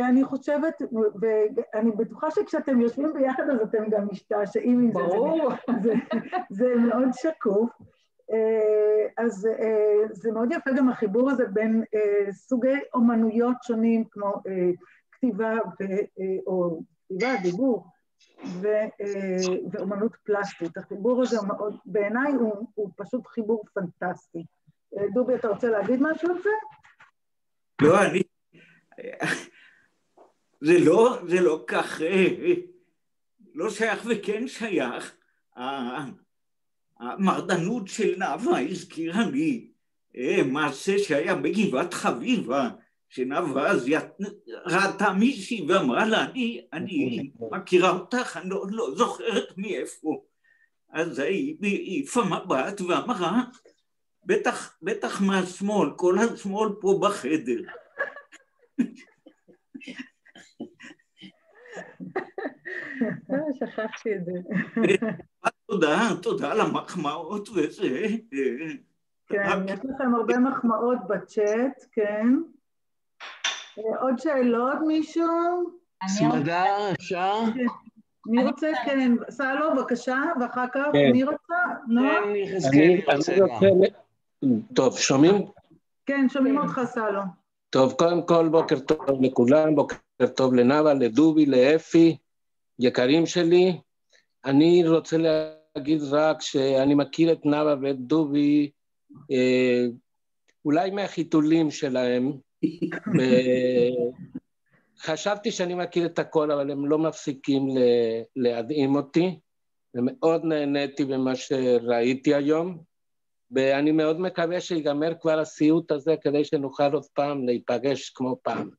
Speaker 1: אני חושבת, ואני בטוחה שכשאתם יושבים ביחד, אז אתם גם משתעשעים עם זה.
Speaker 2: ברור.
Speaker 1: זה מאוד שקוף. אז זה מאוד יפה גם החיבור הזה בין סוגי אומנויות שונים, כמו כתיבה או כתיבה, דיבור, ואומנות פלסטית. החיבור הזה מאוד, בעיניי הוא פשוט חיבור פנטסטי. דובי, אתה רוצה להגיד משהו על זה?
Speaker 3: לא, זה לא כך, לא שייך וכן שייך. המרדנות של נאווה הזכירה לי מעשה שהיה בגבעת חביבה, שנאווה אז ראתה מישהי ואמרה לה, אני מכירה אותך, אני לא זוכרת מאיפה. אז היא העיפה מבט ואמרה, בטח מהשמאל, כל השמאל פה בחדר.
Speaker 2: שכחתי את זה.
Speaker 3: תודה על המחמאות וזה.
Speaker 1: כן, יש לכם הרבה מחמאות בצ'אט, כן. עוד שאלות, מישהו?
Speaker 6: סמדר, אפשר?
Speaker 1: מי רוצה? כן, סלו, בבקשה, ואחר כך מי רוצה?
Speaker 6: אני רוצה גם. טוב, שומעים?
Speaker 1: כן, שומעים אותך, סלו.
Speaker 6: טוב, קודם כל, בוקר טוב לכולם, בוקר טוב לנאווה, לדובי, לאפי, יקרים שלי. אני רוצה להגיד רק שאני מכיר את נאווה ואת דובי, אולי מהחיתולים שלהם. חשבתי שאני מכיר את הכל, אבל הם לא מפסיקים להדהים אותי, ומאוד נהניתי במה שראיתי היום, ואני מאוד מקווה שיגמר כבר הסיוט הזה, כדי שנוכל עוד פעם להיפגש כמו פעם.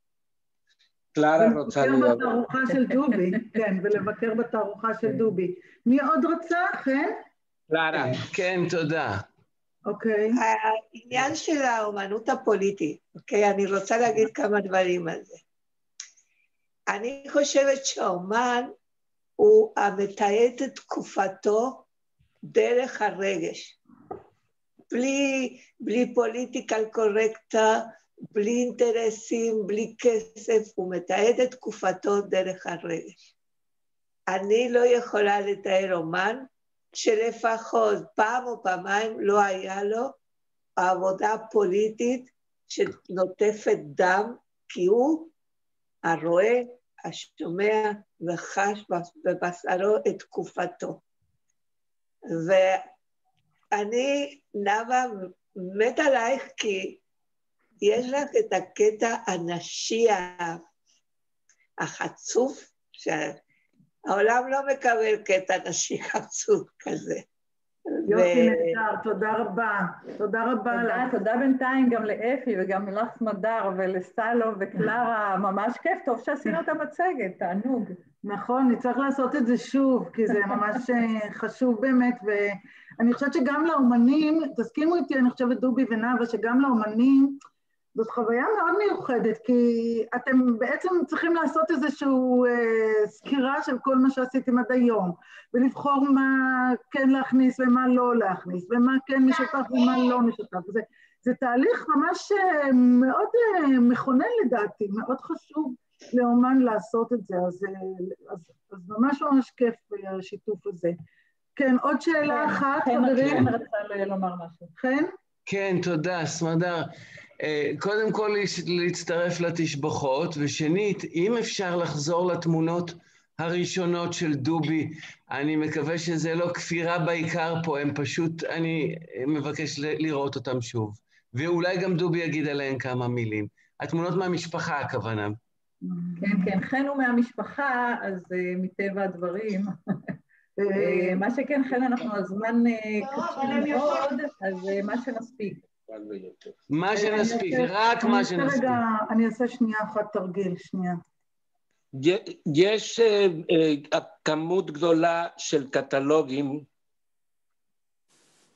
Speaker 6: קלרה רוצה
Speaker 1: ולבקר בתערוכה של דובי, כן, ולבקר בתערוכה של דובי. מי עוד רצה, כן?
Speaker 6: קלרה. כן, תודה.
Speaker 1: אוקיי.
Speaker 4: העניין של האומנות הפוליטית, אוקיי? אני רוצה להגיד כמה דברים על זה. אני חושבת שהאומן הוא המתעד את תקופתו דרך הרגש. בלי פוליטיקל קורקטה, בלי אינטרסים, בלי כסף, הוא מתעד את תקופתו דרך הרגש. אני לא יכולה לתאר אומן שלפחות פעם או פעמיים לא היה לו העבודה הפוליטית שנוטפת דם, כי הוא הרואה, השומע וחש בבשרו את תקופתו. ואני, נאווה, מת עלייך כי יש לך את הקטע הנשי החצוף, שהעולם לא מקבל קטע נשי חצוף כזה.
Speaker 1: יופי נהדר, תודה רבה. תודה רבה לך.
Speaker 2: תודה בינתיים גם לאפי וגם לך סמדר ולסלו וקלרה, ממש כיף, טוב שעשינו את המצגת, תענוג.
Speaker 1: נכון, נצטרך לעשות את זה שוב, כי זה ממש חשוב באמת, ואני חושבת שגם לאומנים, תסכימו איתי, אני חושבת דובי ונאווה, שגם לאומנים, זאת חוויה מאוד מיוחדת, כי אתם בעצם צריכים לעשות איזושהי סקירה של כל מה שעשיתם עד היום, ולבחור מה כן להכניס ומה לא להכניס, ומה כן משותף ומה לא משותף. זה תהליך ממש מאוד מכונן לדעתי, מאוד חשוב לאומן לעשות את זה, אז ממש ממש כיף השיתוף הזה. כן, עוד שאלה אחת, חברים.
Speaker 2: חן רצה לומר משהו.
Speaker 1: חן?
Speaker 6: כן, תודה, סמדר. קודם כל להצטרף לתשבחות, ושנית, אם אפשר לחזור לתמונות הראשונות של דובי, אני מקווה שזה לא כפירה בעיקר פה, הם פשוט, אני מבקש לראות אותם שוב. ואולי גם דובי יגיד עליהן כמה מילים. התמונות מהמשפחה הכוונה.
Speaker 2: כן, כן, חן הוא מהמשפחה, אז מטבע הדברים. מה שכן, חן, אנחנו הזמן קצר מאוד, אז מה שנספיק.
Speaker 6: מה שנספיק, רק מה שנספיק.
Speaker 1: אני אעשה שנייה אחת תרגיל, שנייה.
Speaker 6: יש כמות גדולה של קטלוגים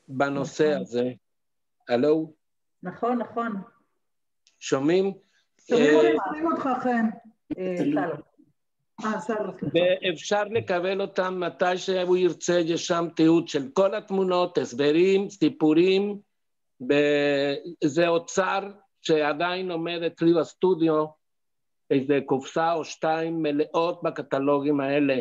Speaker 6: בנושא הזה, הלו?
Speaker 2: נכון.
Speaker 6: שומעים?
Speaker 1: שומעים אותך, חן.
Speaker 2: סלו.
Speaker 6: ואפשר לקבל אותם מתי שהוא ירצה, יש שם תיעוד של כל התמונות, הסברים, סיפורים, זה אוצר שעדיין עומד אצלי בסטודיו, איזה קופסה או שתיים מלאות בקטלוגים האלה,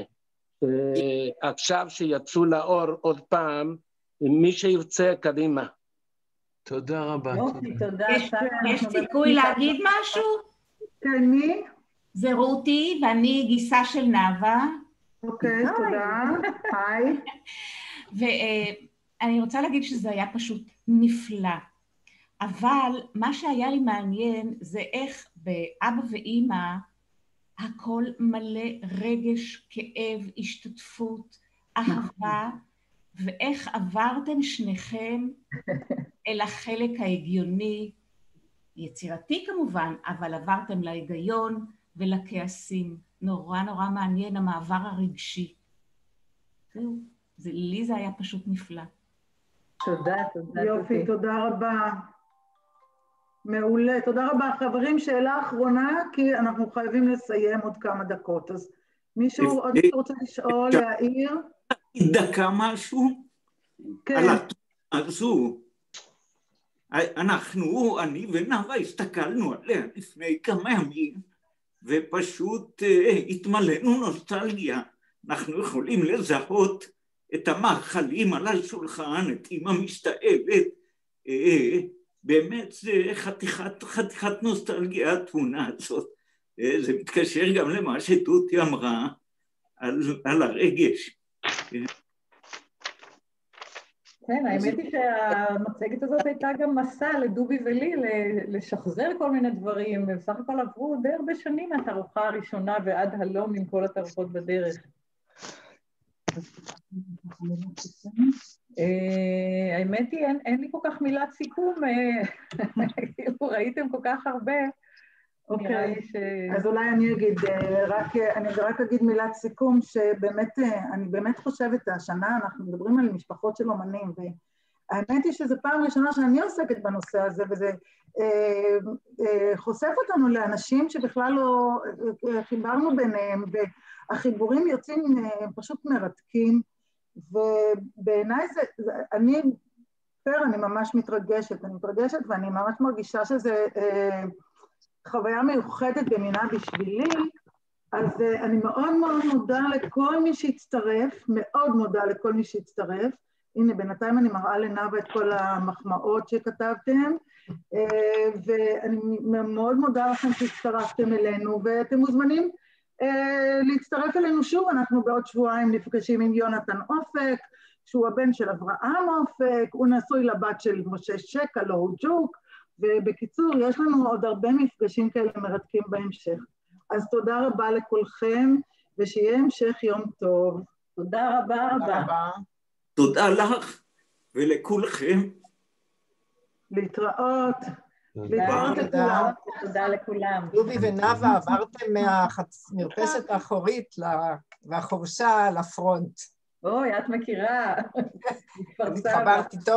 Speaker 6: עכשיו שיצאו לאור עוד פעם, מי שירצה קדימה. תודה רבה.
Speaker 2: תודה.
Speaker 7: יש סיכוי להגיד משהו?
Speaker 1: כן, מי?
Speaker 7: זה רותי, ואני גיסה של נאווה.
Speaker 1: אוקיי, תודה. היי.
Speaker 7: ואני רוצה להגיד שזה היה פשוט נפלא. אבל מה שהיה לי מעניין זה איך באבא ואימא הכל מלא רגש, כאב, השתתפות, אהבה, ואיך עברתם שניכם אל החלק ההגיוני, יצירתי כמובן, אבל עברתם להיגיון ולכעסים. נורא מעניין המעבר הרגשי. זהו, לי זה היה פשוט נפלא.
Speaker 2: תודה.
Speaker 1: יופי, תודה רבה. מעולה, תודה רבה. חברים, שאלה אחרונה, כי אנחנו חייבים לסיים עוד כמה דקות. אז מישהו עוד רוצה לשאול, להעיר?
Speaker 3: דקה משהו?
Speaker 1: כן.
Speaker 3: על התמונה הזו. אני ונאווה הסתכלנו עליה לפני כמה ימים, ופשוט התמלאנו נוסטלגיה. אנחנו יכולים לזהות את המאכלים על השולחן, את אמא מסתאבת, באמת זה חתיכת נוסטלגיה התמונה הזאת. זה מתקשר גם למה שתותי אמרה על הרגש.
Speaker 2: כן, האמת היא שהמצגת הזאת הייתה גם מסע לדובי ולי לשחזר כל מיני דברים, ובסך הכל עברו די הרבה שנים מהתערוכה הראשונה ועד הלום עם כל התערוכות בדרך. האמת היא, אין לי כל כך מילת סיכום, ראיתם כל כך הרבה.
Speaker 1: אוקיי, אז אולי אני רק אגיד מילת סיכום, שבאמת, אני באמת חושבת, השנה אנחנו מדברים על משפחות של אומנים, והאמת היא שזו פעם ראשונה שאני עוסקת בנושא הזה, וזה חושף אותנו לאנשים שבכלל לא חיברנו ביניהם, והחיבורים יוצאים פשוט מרתקים, ובעיניי אני ממש מתרגשת, ואני ממש מרגישה שזה חוויה מיוחדת במינה בשבילי, אז אני מאוד מודה לכל מי שהצטרף, מאוד מודה לכל מי שהצטרף. הנה, בינתיים אני מראה לנאווה את כל המחמאות שכתבתם, ואני מאוד מודה לכם שהצטרפתם אלינו, ואתם מוזמנים להצטרף אלינו שוב. אנחנו בעוד שבועיים נפגשים עם יונתן אופק, שהוא הבן של אברהם אופק, הוא נשוי לבת של משה שקה, לא הוא ג'וק, ובקיצור, יש לנו עוד הרבה מפגשים כאלה מרתקים בהמשך. אז תודה רבה לכולכם, ושיהיה המשך יום טוב.
Speaker 2: תודה רבה.
Speaker 3: תודה לך ולכולכם.
Speaker 1: להתראות.
Speaker 2: תודה לכולם.
Speaker 8: דובי ונאווה, עברתם מהמרפסת האחורית והחורשה לפרונט.
Speaker 2: אוי, את מכירה.
Speaker 8: התחברתי טוב.